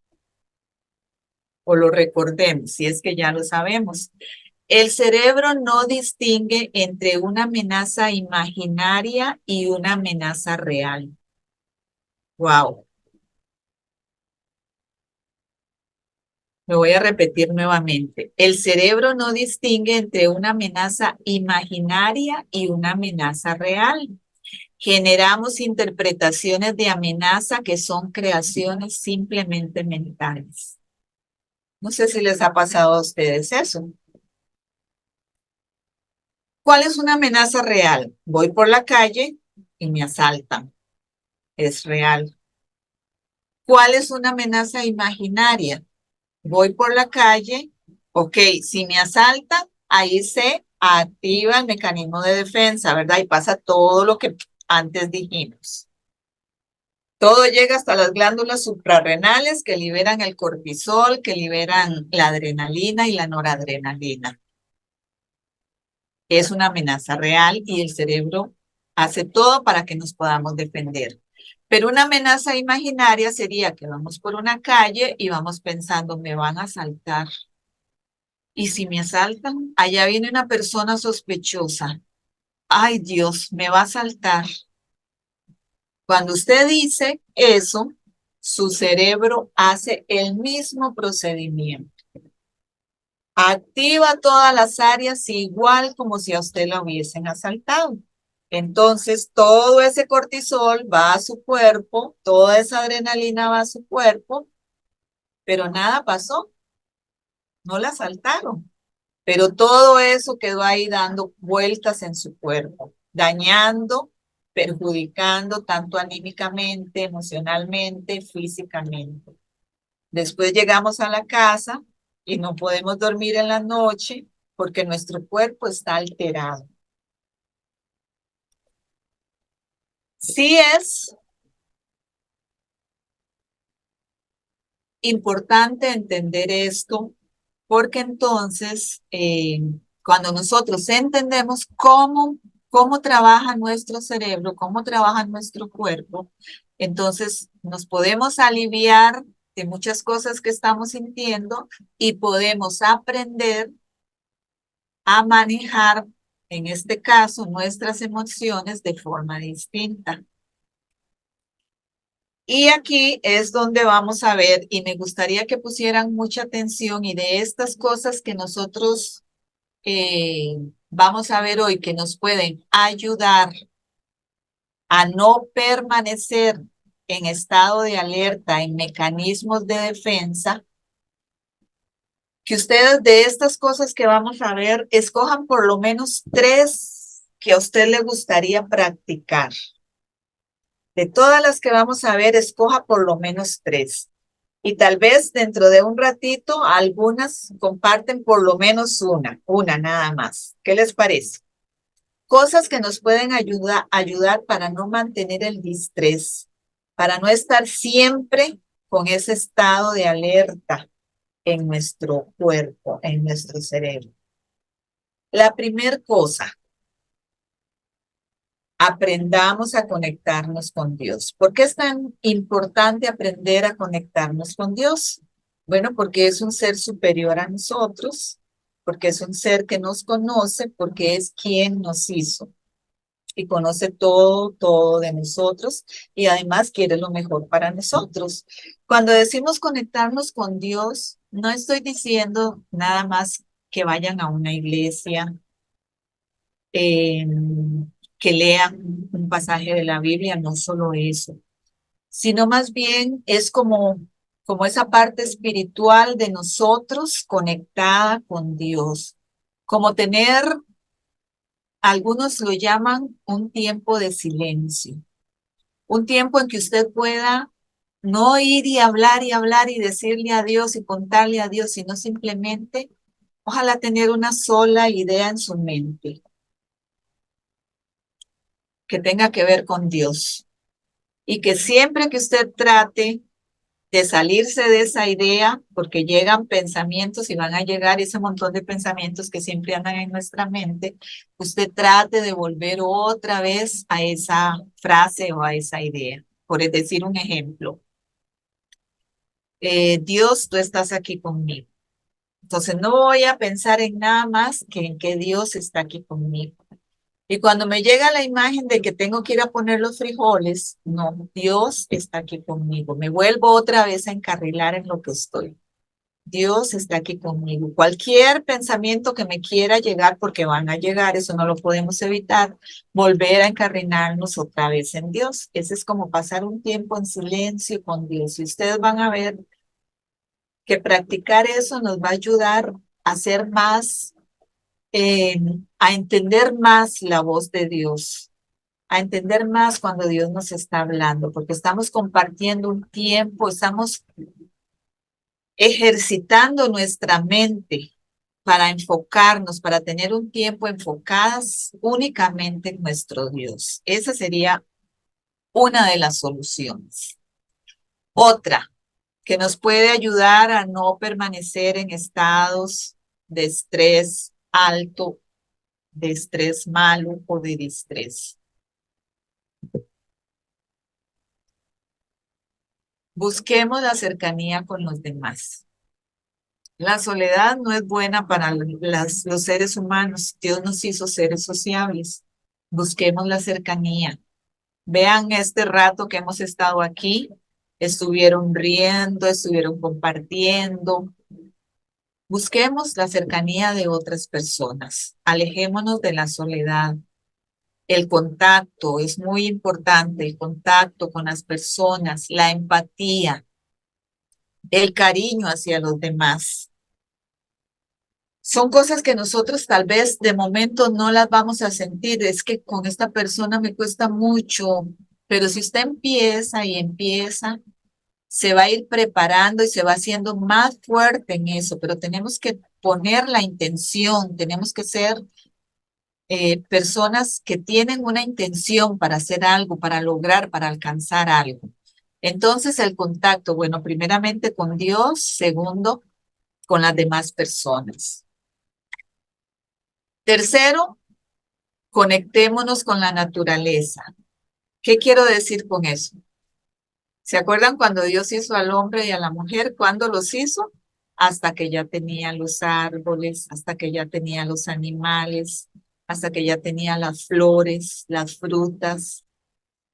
o lo recordemos, si es que ya lo sabemos. El cerebro no distingue entre una amenaza imaginaria y una amenaza real. Wow. Me voy a repetir nuevamente. El cerebro no distingue entre una amenaza imaginaria y una amenaza real. Generamos interpretaciones de amenaza que son creaciones simplemente mentales. No sé si les ha pasado a ustedes eso. ¿Cuál es una amenaza real? Voy por la calle y me asaltan. Es real. ¿Cuál es una amenaza imaginaria? Voy por la calle, ok, si me asaltan, ahí se activa el mecanismo de defensa, ¿verdad? Y pasa todo lo que antes dijimos. Todo llega hasta las glándulas suprarrenales que liberan el cortisol, que liberan la adrenalina y la noradrenalina. Es una amenaza real y el cerebro hace todo para que nos podamos defender. Pero una amenaza imaginaria sería que vamos por una calle y vamos pensando, me van a asaltar. Y si me asaltan, allá viene una persona sospechosa. Ay, Dios, me va a asaltar. Cuando usted dice eso, su cerebro hace el mismo procedimiento. Activa todas las áreas igual como si a usted lo hubiesen asaltado. Entonces, todo ese cortisol va a su cuerpo, toda esa adrenalina va a su cuerpo, pero nada pasó, no la asaltaron. Pero todo eso quedó ahí dando vueltas en su cuerpo, dañando, perjudicando tanto anímicamente, emocionalmente, físicamente. Después llegamos a la casa y no podemos dormir en la noche porque nuestro cuerpo está alterado. Sí es importante entender esto porque entonces cuando nosotros entendemos cómo trabaja nuestro cerebro, cómo trabaja nuestro cuerpo, entonces nos podemos aliviar de muchas cosas que estamos sintiendo y podemos aprender a manejar, en este caso, nuestras emociones de forma distinta. Y aquí es donde vamos a ver, y me gustaría que pusieran mucha atención y de estas cosas que nosotros vamos a ver hoy que nos pueden ayudar a no permanecer en estado de alerta, en mecanismos de defensa, que ustedes de estas cosas que vamos a ver, escojan por lo menos 3 que a usted le gustaría practicar. De todas las que vamos a ver, escoja por lo menos 3. Y tal vez dentro de un ratito, algunas comparten por lo menos una nada más. ¿Qué les parece? Cosas que nos pueden ayudar para no mantener el distrés, para no estar siempre con ese estado de alerta en nuestro cuerpo, en nuestro cerebro. La primera cosa, aprendamos a conectarnos con Dios. ¿Por qué es tan importante aprender a conectarnos con Dios? Bueno, porque es un ser superior a nosotros, porque es un ser que nos conoce, porque es quien nos hizo y conoce todo de nosotros y además quiere lo mejor para nosotros. Cuando decimos conectarnos con Dios, no estoy diciendo nada más que vayan a una iglesia, eh, que lean un pasaje de la Biblia, no solo eso, sino más bien es como esa parte espiritual de nosotros conectada con Dios, como tener, algunos lo llaman un tiempo de silencio, un tiempo en que usted pueda No ir y hablar y decirle a Dios y contarle a Dios, sino simplemente, ojalá tener una sola idea en su mente que tenga que ver con Dios. Y que siempre que usted trate de salirse de esa idea, porque llegan pensamientos y van a llegar ese montón de pensamientos que siempre andan en nuestra mente, usted trate de volver otra vez a esa frase o a esa idea. Por decir un ejemplo, Dios, tú estás aquí conmigo. Entonces no voy a pensar en nada más que en que Dios está aquí conmigo. Y cuando me llega la imagen de que tengo que ir a poner los frijoles, no, Dios está aquí conmigo. Me vuelvo otra vez a encarrilar en lo que estoy. Dios está aquí conmigo. Cualquier pensamiento que me quiera llegar, porque van a llegar, eso no lo podemos evitar, volver a encarrinarnos otra vez en Dios. Ese es como pasar un tiempo en silencio con Dios. Y ustedes van a ver que practicar eso nos va a ayudar a ser más, a entender más la voz de Dios, a entender más cuando Dios nos está hablando, porque estamos compartiendo un tiempo, estamos ejercitando nuestra mente para enfocarnos, para tener un tiempo enfocadas únicamente en nuestro Dios. Esa sería una de las soluciones. Otra que nos puede ayudar a no permanecer en estados de estrés alto, de estrés malo o de distrés. Busquemos la cercanía con los demás. La soledad no es buena para los seres humanos. Dios nos hizo seres sociables. Busquemos la cercanía. Vean este rato que hemos estado aquí. Estuvieron riendo, estuvieron compartiendo. Busquemos la cercanía de otras personas. Alejémonos de la soledad. El contacto es muy importante, el contacto con las personas, la empatía, el cariño hacia los demás. Son cosas que nosotros tal vez de momento no las vamos a sentir. Es que con esta persona me cuesta mucho, pero si usted empieza y empieza, se va a ir preparando y se va haciendo más fuerte en eso, pero tenemos que poner la intención, tenemos que ser personas que tienen una intención para hacer algo, para lograr, para alcanzar algo. Entonces, el contacto, bueno, primeramente con Dios, segundo, con las demás personas. Tercero, conectémonos con la naturaleza. ¿Qué quiero decir con eso? ¿Se acuerdan cuando Dios hizo al hombre y a la mujer? ¿Cuándo los hizo? Hasta que ya tenía los árboles, hasta que ya tenía los animales, hasta que ya tenía las flores, las frutas.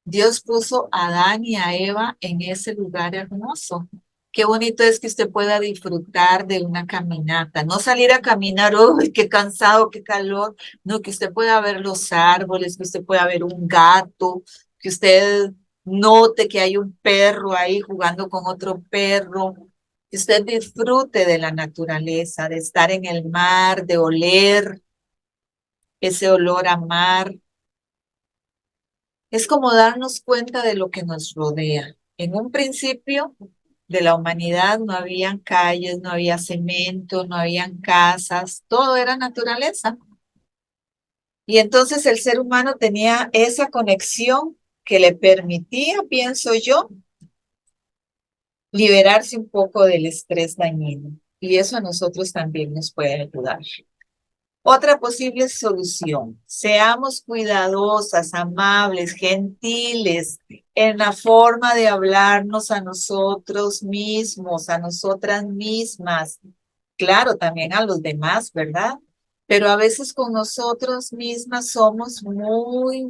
Dios puso a Adán y a Eva en ese lugar hermoso. Qué bonito es que usted pueda disfrutar de una caminata, no salir a caminar, uy, qué cansado, qué calor, no, que usted pueda ver los árboles, que usted pueda ver un gato, que usted note que hay un perro ahí jugando con otro perro, que usted disfrute de la naturaleza, de estar en el mar, de oler ese olor a mar. Es como darnos cuenta de lo que nos rodea. En un principio de la humanidad no habían calles, no había cemento, no habían casas, todo era naturaleza. Y entonces el ser humano tenía esa conexión que le permitía, pienso yo, liberarse un poco del estrés dañino. Y eso a nosotros también nos puede ayudar. Otra posible solución, seamos cuidadosas, amables, gentiles en la forma de hablarnos a nosotros mismos, a nosotras mismas. Claro, también a los demás, ¿verdad? Pero a veces con nosotros mismas somos muy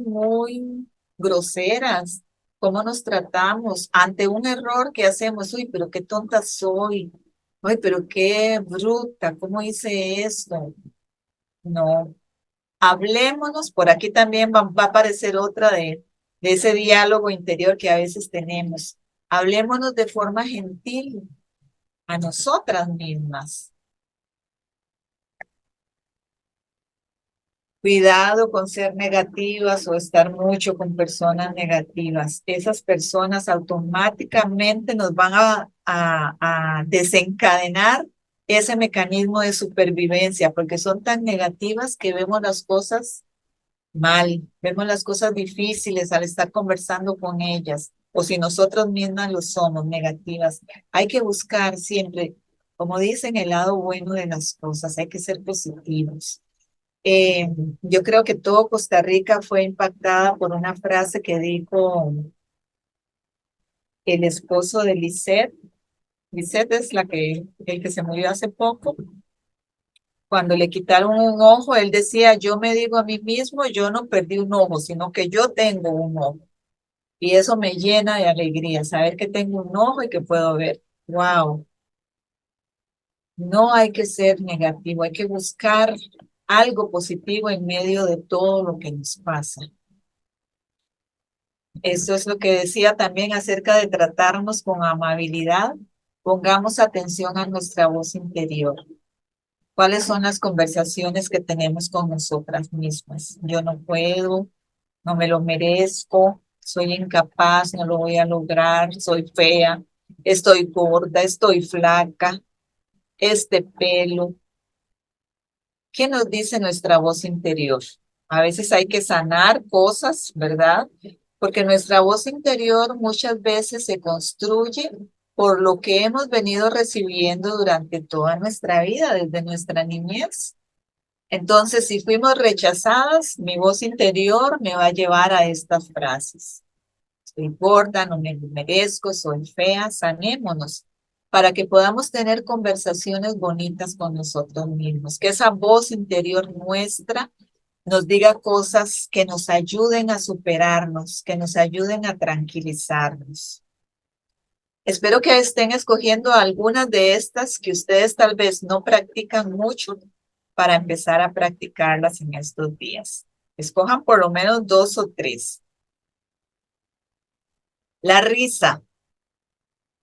groseras. ¿Cómo nos tratamos ante un error que hacemos? Uy, pero qué tonta soy. Uy, pero qué bruta, ¿cómo hice esto? No, hablémonos, por aquí también va a aparecer otra de ese diálogo interior que a veces tenemos. Hablémonos de forma gentil a nosotras mismas. Cuidado con ser negativas o estar mucho con personas negativas. Esas personas automáticamente nos van a desencadenar ese mecanismo de supervivencia porque son tan negativas que vemos las cosas mal, vemos las cosas difíciles al estar conversando con ellas o si nosotros mismas lo somos negativas. Hay que buscar siempre, como dicen, el lado bueno de las cosas, hay que ser positivos. Eh, yo creo que todo Costa Rica fue impactada por una frase que dijo el esposo de Lisette. Lisette es el que se murió hace poco. Cuando le quitaron un ojo, él decía, yo me digo a mí mismo, yo no perdí un ojo, sino que yo tengo un ojo. Y eso me llena de alegría, saber que tengo un ojo y que puedo ver. Wow, no hay que ser negativo, hay que buscar algo positivo en medio de todo lo que nos pasa. Eso es lo que decía también acerca de tratarnos con amabilidad. Pongamos atención a nuestra voz interior. ¿Cuáles son las conversaciones que tenemos con nosotras mismas? Yo no puedo, no me lo merezco, soy incapaz, no lo voy a lograr, soy fea, estoy gorda, estoy flaca, este pelo. ¿Qué nos dice nuestra voz interior? A veces hay que sanar cosas, ¿verdad? Porque nuestra voz interior muchas veces se construye por lo que hemos venido recibiendo durante toda nuestra vida, desde nuestra niñez. Entonces, si fuimos rechazadas, mi voz interior me va a llevar a estas frases. Soy gorda, no me lo merezco, soy fea, sanémonos para que podamos tener conversaciones bonitas con nosotros mismos, que esa voz interior nuestra nos diga cosas que nos ayuden a superarnos, que nos ayuden a tranquilizarnos. Espero que estén escogiendo algunas de estas que ustedes tal vez no practican mucho para empezar a practicarlas en estos días. Escojan por lo menos dos o tres. La risa.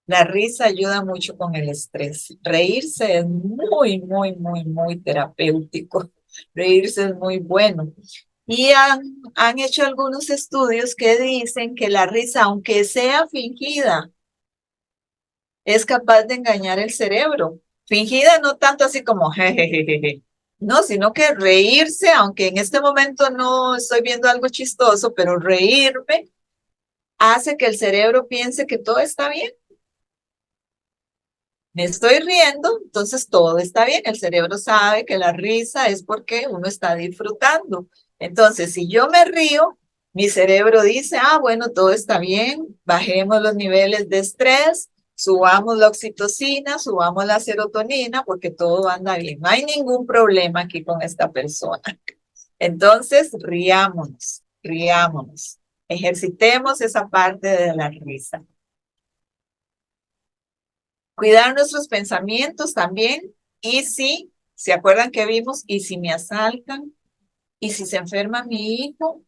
La risa ayuda mucho con el estrés. Reírse es muy terapéutico. Reírse es muy bueno. Y han hecho algunos estudios que dicen que la risa, aunque sea fingida, es capaz de engañar el cerebro. Fingida no tanto así como jejejeje, no, sino que reírse, aunque en este momento no estoy viendo algo chistoso, pero reírme hace que el cerebro piense que todo está bien. Me estoy riendo, entonces todo está bien. El cerebro sabe que la risa es porque uno está disfrutando. Entonces, si yo me río, mi cerebro dice, ah, bueno, todo está bien, bajemos los niveles de estrés, subamos la oxitocina, subamos la serotonina, porque todo anda bien. No hay ningún problema aquí con esta persona. Entonces, riámonos, riámonos. Ejercitemos esa parte de la risa. Cuidar nuestros pensamientos también. Y si, ¿se acuerdan que vimos? Y si me asaltan, y si se enferma mi hijo,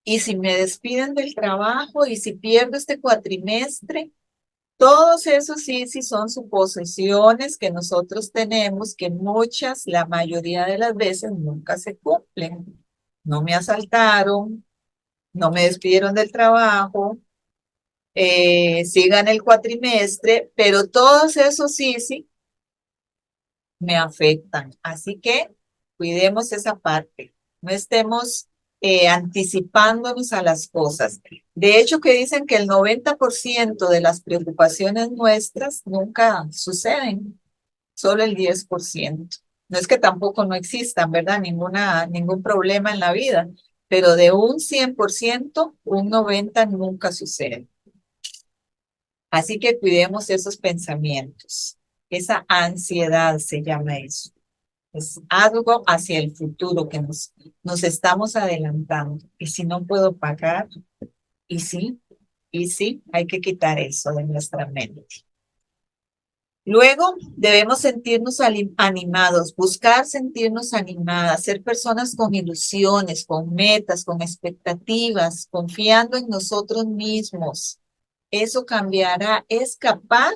y si me despiden del trabajo, y si pierdo este cuatrimestre, todos esos sí, sí son suposiciones que nosotros tenemos que muchas, la mayoría de las veces nunca se cumplen. No me asaltaron, no me despidieron del trabajo, sigan el cuatrimestre, pero todos esos sí, sí me afectan. Así que cuidemos esa parte. No estemos anticipándonos a las cosas. De hecho, que dicen que el 90% de las preocupaciones nuestras nunca suceden, solo el 10%. No es que tampoco no existan, ¿verdad? Ningún problema en la vida, pero de un 100%, un 90% nunca sucede. Así que cuidemos esos pensamientos. Esa ansiedad se llama eso. Es algo hacia el futuro que nos estamos adelantando. Y si no puedo pagar, y sí, hay que quitar eso de nuestra mente. Luego debemos sentirnos animados, buscar sentirnos animadas, ser personas con ilusiones, con metas, con expectativas, confiando en nosotros mismos. Eso cambiará, es capaz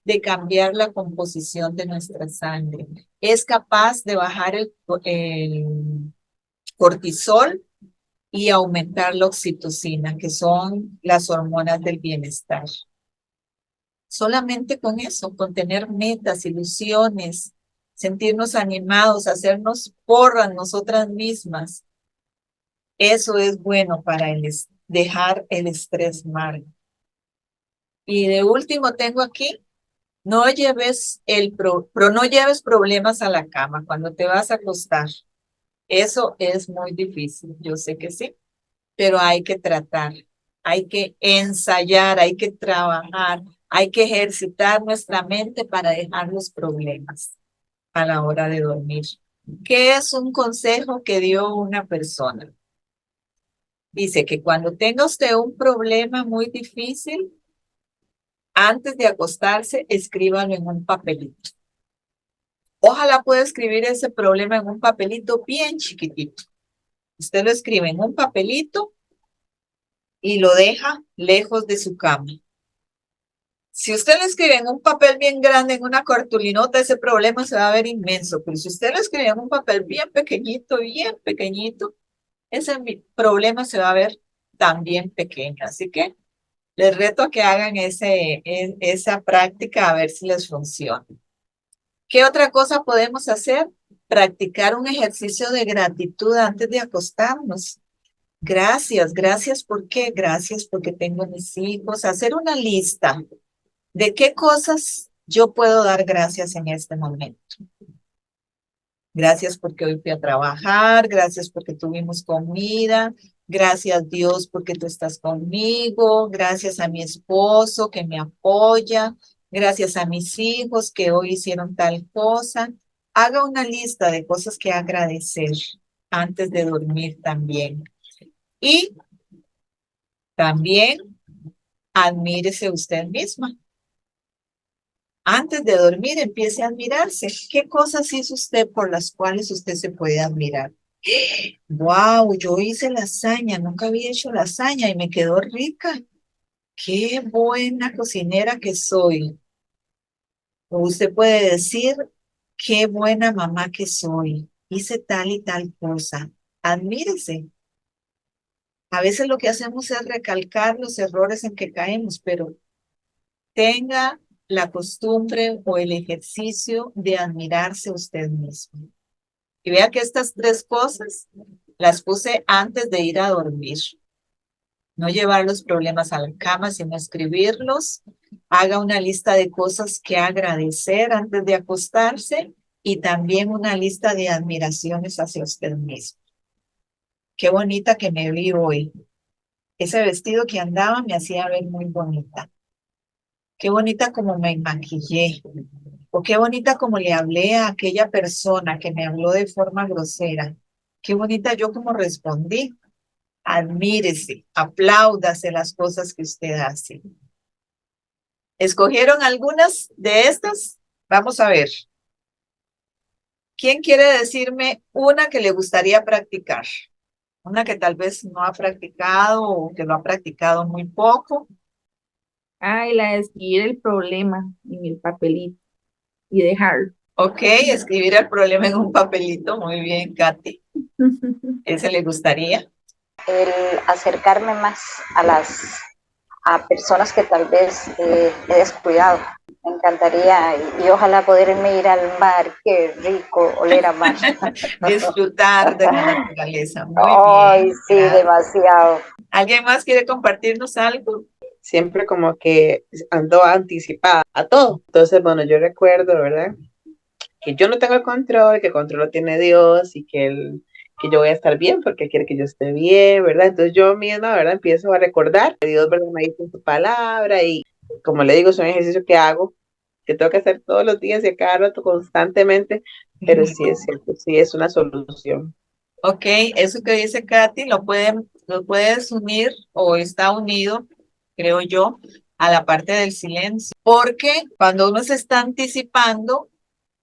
de cambiar la composición de nuestra sangre, es capaz de bajar cortisol y aumentar la oxitocina, que son las hormonas del bienestar. Solamente con eso, con tener metas, ilusiones, sentirnos animados, hacernos porras nosotras mismas, eso es bueno para dejar el estrés mal. Y de último tengo aquí, no lleves no lleves problemas a la cama cuando te vas a acostar. Eso es muy difícil, yo sé que sí, pero hay que tratar, hay que ensayar, hay que trabajar, hay que ejercitar nuestra mente para dejar los problemas a la hora de dormir. ¿Qué es un consejo que dio una persona? Dice que cuando tenga usted un problema muy difícil, antes de acostarse, escríbalo en un papelito. Ojalá pueda escribir ese problema en un papelito bien chiquitito. Usted lo escribe en un papelito y lo deja lejos de su cama. Si usted lo escribe en un papel bien grande, en una cartulinota, ese problema se va a ver inmenso. Pero si usted lo escribe en un papel bien pequeñito, ese problema se va a ver también pequeño. Así que les reto a que hagan esa práctica a ver si les funciona. ¿Qué otra cosa podemos hacer? Practicar un ejercicio de gratitud antes de acostarnos. Gracias, ¿por qué? Gracias porque tengo mis hijos. Hacer una lista de qué cosas yo puedo dar gracias en este momento. Gracias porque hoy fui a trabajar, gracias porque tuvimos comida, gracias Dios porque tú estás conmigo, gracias a mi esposo que me apoya, gracias a mis hijos que hoy hicieron tal cosa. Haga una lista de cosas que agradecer antes de dormir también. Y también admírese usted misma. Antes de dormir, empiece a admirarse. ¿Qué cosas hizo usted por las cuales usted se puede admirar? Wow, yo hice lasaña, nunca había hecho lasaña y me quedó rica. Qué buena cocinera que soy. O usted puede decir, qué buena mamá que soy. Hice tal y tal cosa. Admírese. A veces lo que hacemos es recalcar los errores en que caemos, pero tenga la costumbre o el ejercicio de admirarse usted mismo. Y vea que estas tres cosas las puse antes de ir a dormir. No llevar los problemas a la cama, sino escribirlos. Haga una lista de cosas que agradecer antes de acostarse y también una lista de admiraciones hacia usted mismo. Qué bonita que me vi hoy. Ese vestido que andaba me hacía ver muy bonita. Qué bonita como me maquillé. O qué bonita como le hablé a aquella persona que me habló de forma grosera. Qué bonita yo como respondí. Admírese, apláudase las cosas que usted hace. ¿Escogieron algunas de estas? Vamos a ver. ¿Quién quiere decirme una que le gustaría practicar? Una que tal vez no ha practicado o que lo ha practicado muy poco. Ay, la de escribir el problema en el papelito y dejarlo. Ok, escribir el problema en un papelito. Muy bien, Katy. ¿Ese le gustaría? El acercarme más a personas que tal vez he descuidado. Me encantaría y ojalá poderme ir al mar, qué rico oler a mar. Disfrutar de la naturaleza. Muy Ay, bien, sí, gracias. demasiado. ¿Alguien más quiere compartirnos algo? Siempre como que ando anticipada a todo. Entonces, bueno, yo recuerdo, ¿verdad? Que yo no tengo el control, que el control lo tiene Dios y que yo voy a estar bien porque Él quiere que yo esté bien, ¿verdad? Entonces yo misma, ¿verdad? Empiezo a recordar que Dios, ¿verdad? Me dice en su palabra y como le digo, es un ejercicio que hago, que tengo que hacer todos los días y a cada rato constantemente, pero sí es cierto, sí es una solución. Ok, eso que dice Katy lo puedes unir o está unido, creo yo, a la parte del silencio. Porque cuando uno se está anticipando,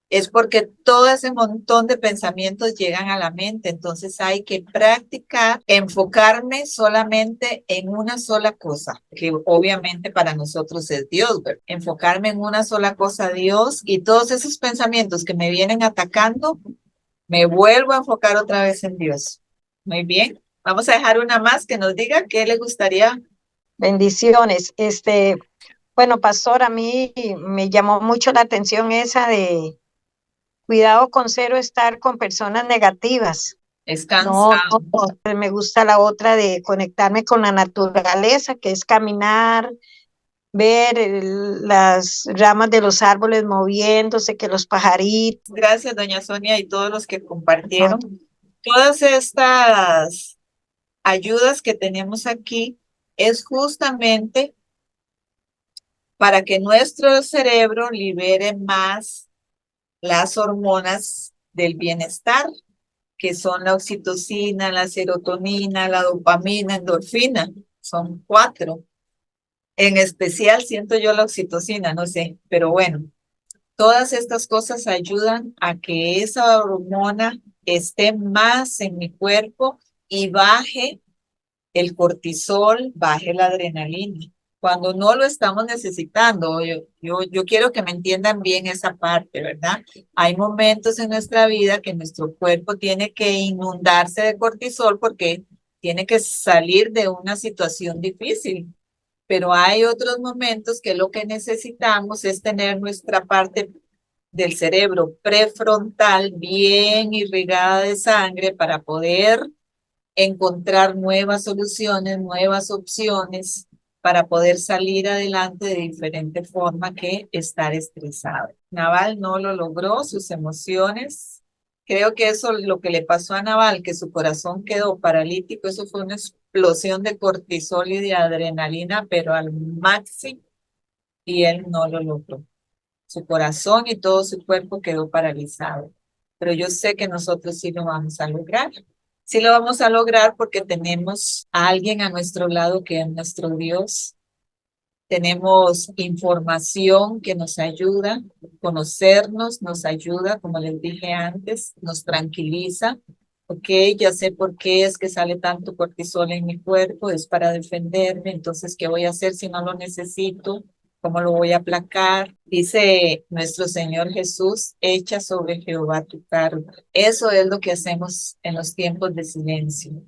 es porque todo ese montón de pensamientos llegan a la mente. Entonces hay que practicar, enfocarme solamente en una sola cosa, que obviamente para nosotros es Dios, ¿verdad? Enfocarme en una sola cosa, Dios, y todos esos pensamientos que me vienen atacando, me vuelvo a enfocar otra vez en Dios. Muy bien. Vamos a dejar una más que nos diga qué le gustaría. Bendiciones. Bueno, pastor, a mí me llamó mucho la atención esa de cuidado con cero estar con personas negativas. Es No, cansado. me gusta la otra de conectarme con la naturaleza, que es caminar, ver las ramas de los árboles moviéndose, que los pajaritos. Gracias, doña Sonia, y todos los que compartieron. Todas estas ayudas que tenemos aquí es justamente para que nuestro cerebro libere más las hormonas del bienestar, que son la oxitocina, la serotonina, la dopamina, endorfina. Son 4. En especial siento yo la oxitocina, no sé, pero bueno, todas estas cosas ayudan a que esa hormona esté más en mi cuerpo y baje el cortisol, baje la adrenalina. Cuando no lo estamos necesitando, yo quiero que me entiendan bien esa parte, ¿verdad? Hay momentos en nuestra vida que nuestro cuerpo tiene que inundarse de cortisol porque tiene que salir de una situación difícil. Pero hay otros momentos que lo que necesitamos es tener nuestra parte del cerebro prefrontal bien irrigada de sangre para poder encontrar nuevas soluciones, nuevas opciones para poder salir adelante de diferente forma que estar estresado. Naval no lo logró, sus emociones. Creo que eso es lo que le pasó a Naval, que su corazón quedó paralítico, eso fue una explosión de cortisol y de adrenalina, pero al máximo, y él no lo logró. Su corazón y todo su cuerpo quedó paralizado. Pero yo sé que nosotros sí lo vamos a lograr. Sí lo vamos a lograr porque tenemos a alguien a nuestro lado que es nuestro Dios. Tenemos información que nos ayuda, conocernos nos ayuda, como les dije antes, nos tranquiliza. Ok, ya sé por qué es que sale tanto cortisol en mi cuerpo, es para defenderme, entonces, ¿qué voy a hacer si no lo necesito? ¿Cómo lo voy a aplacar? Dice nuestro Señor Jesús, echa sobre Jehová tu carga. Eso es lo que hacemos en los tiempos de silencio,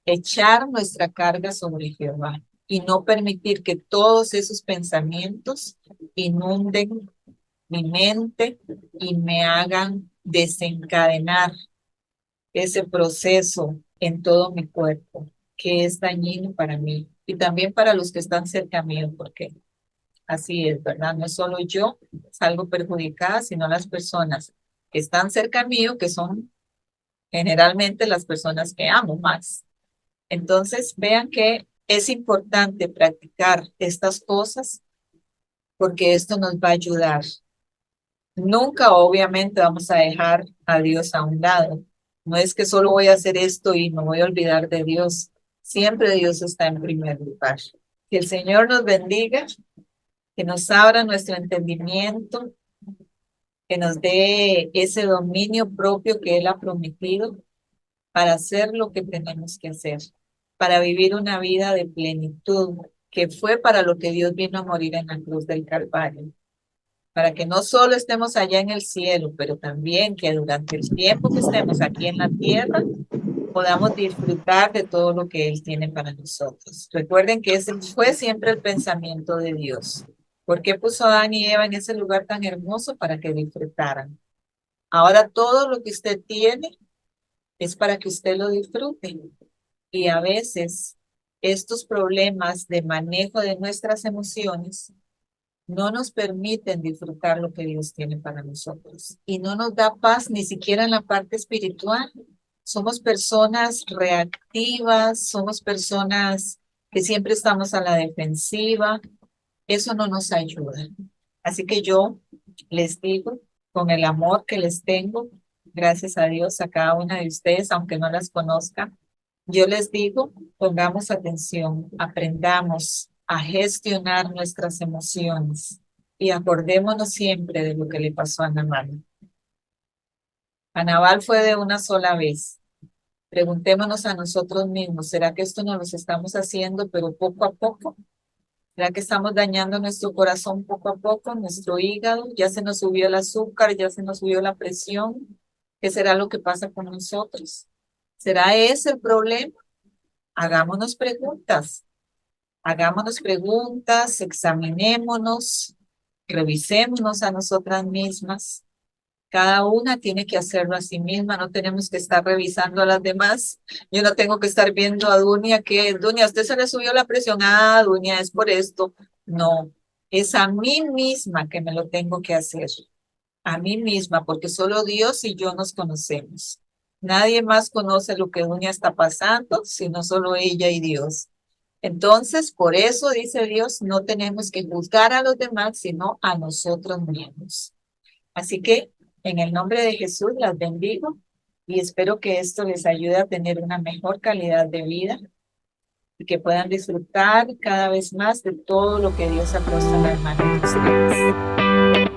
echar nuestra carga sobre Jehová y no permitir que todos esos pensamientos inunden mi mente y me hagan desencadenar ese proceso en todo mi cuerpo, que es dañino para mí y también para los que están cerca mío, porque así es, ¿verdad? No solo yo salgo perjudicada, sino las personas que están cerca mío, que son generalmente las personas que amo más. Entonces, vean que es importante practicar estas cosas porque esto nos va a ayudar. Nunca, obviamente, vamos a dejar a Dios a un lado. No es que solo voy a hacer esto y me voy a olvidar de Dios. Siempre Dios está en primer lugar. Que el Señor nos bendiga, que nos abra nuestro entendimiento, que nos dé ese dominio propio que Él ha prometido para hacer lo que tenemos que hacer, para vivir una vida de plenitud, que fue para lo que Dios vino a morir en la cruz del Calvario, para que no solo estemos allá en el cielo, pero también que durante el tiempo que estemos aquí en la tierra podamos disfrutar de todo lo que Él tiene para nosotros. Recuerden que ese fue siempre el pensamiento de Dios. ¿Por qué puso a Adán y Eva en ese lugar tan hermoso? Para que disfrutaran. Ahora todo lo que usted tiene es para que usted lo disfrute. Y a veces estos problemas de manejo de nuestras emociones no nos permiten disfrutar lo que Dios tiene para nosotros y no nos da paz ni siquiera en la parte espiritual. Somos personas reactivas, somos personas que siempre estamos a la defensiva. Eso no nos ayuda. Así que yo les digo, con el amor que les tengo, gracias a Dios, a cada una de ustedes, aunque no las conozca, yo les digo, pongamos atención, aprendamos a gestionar nuestras emociones y acordémonos siempre de lo que le pasó a Naval. A Naval fue de una sola vez. Preguntémonos a nosotros mismos, ¿será que esto nos lo estamos haciendo, pero poco a poco? ¿Será que estamos dañando nuestro corazón poco a poco, nuestro hígado? Ya se nos subió el azúcar, ya se nos subió la presión. ¿Qué será lo que pasa con nosotros? ¿Será ese el problema? Hagámonos preguntas, examinémonos, revisémonos a nosotras mismas. Cada una tiene que hacerlo a sí misma, no tenemos que estar revisando a las demás. Yo no tengo que estar viendo a Dunia que, Dunia, a usted se le subió la presión, Dunia, es por esto. No, es a mí misma que me lo tengo que hacer, a mí misma, porque solo Dios y yo nos conocemos. Nadie más conoce lo que Dunia está pasando, sino solo ella y Dios. Entonces, por eso dice Dios, no tenemos que juzgar a los demás, sino a nosotros mismos. Así que en el nombre de Jesús las bendigo y espero que esto les ayude a tener una mejor calidad de vida y que puedan disfrutar cada vez más de todo lo que Dios ha puesto en las manos de ustedes.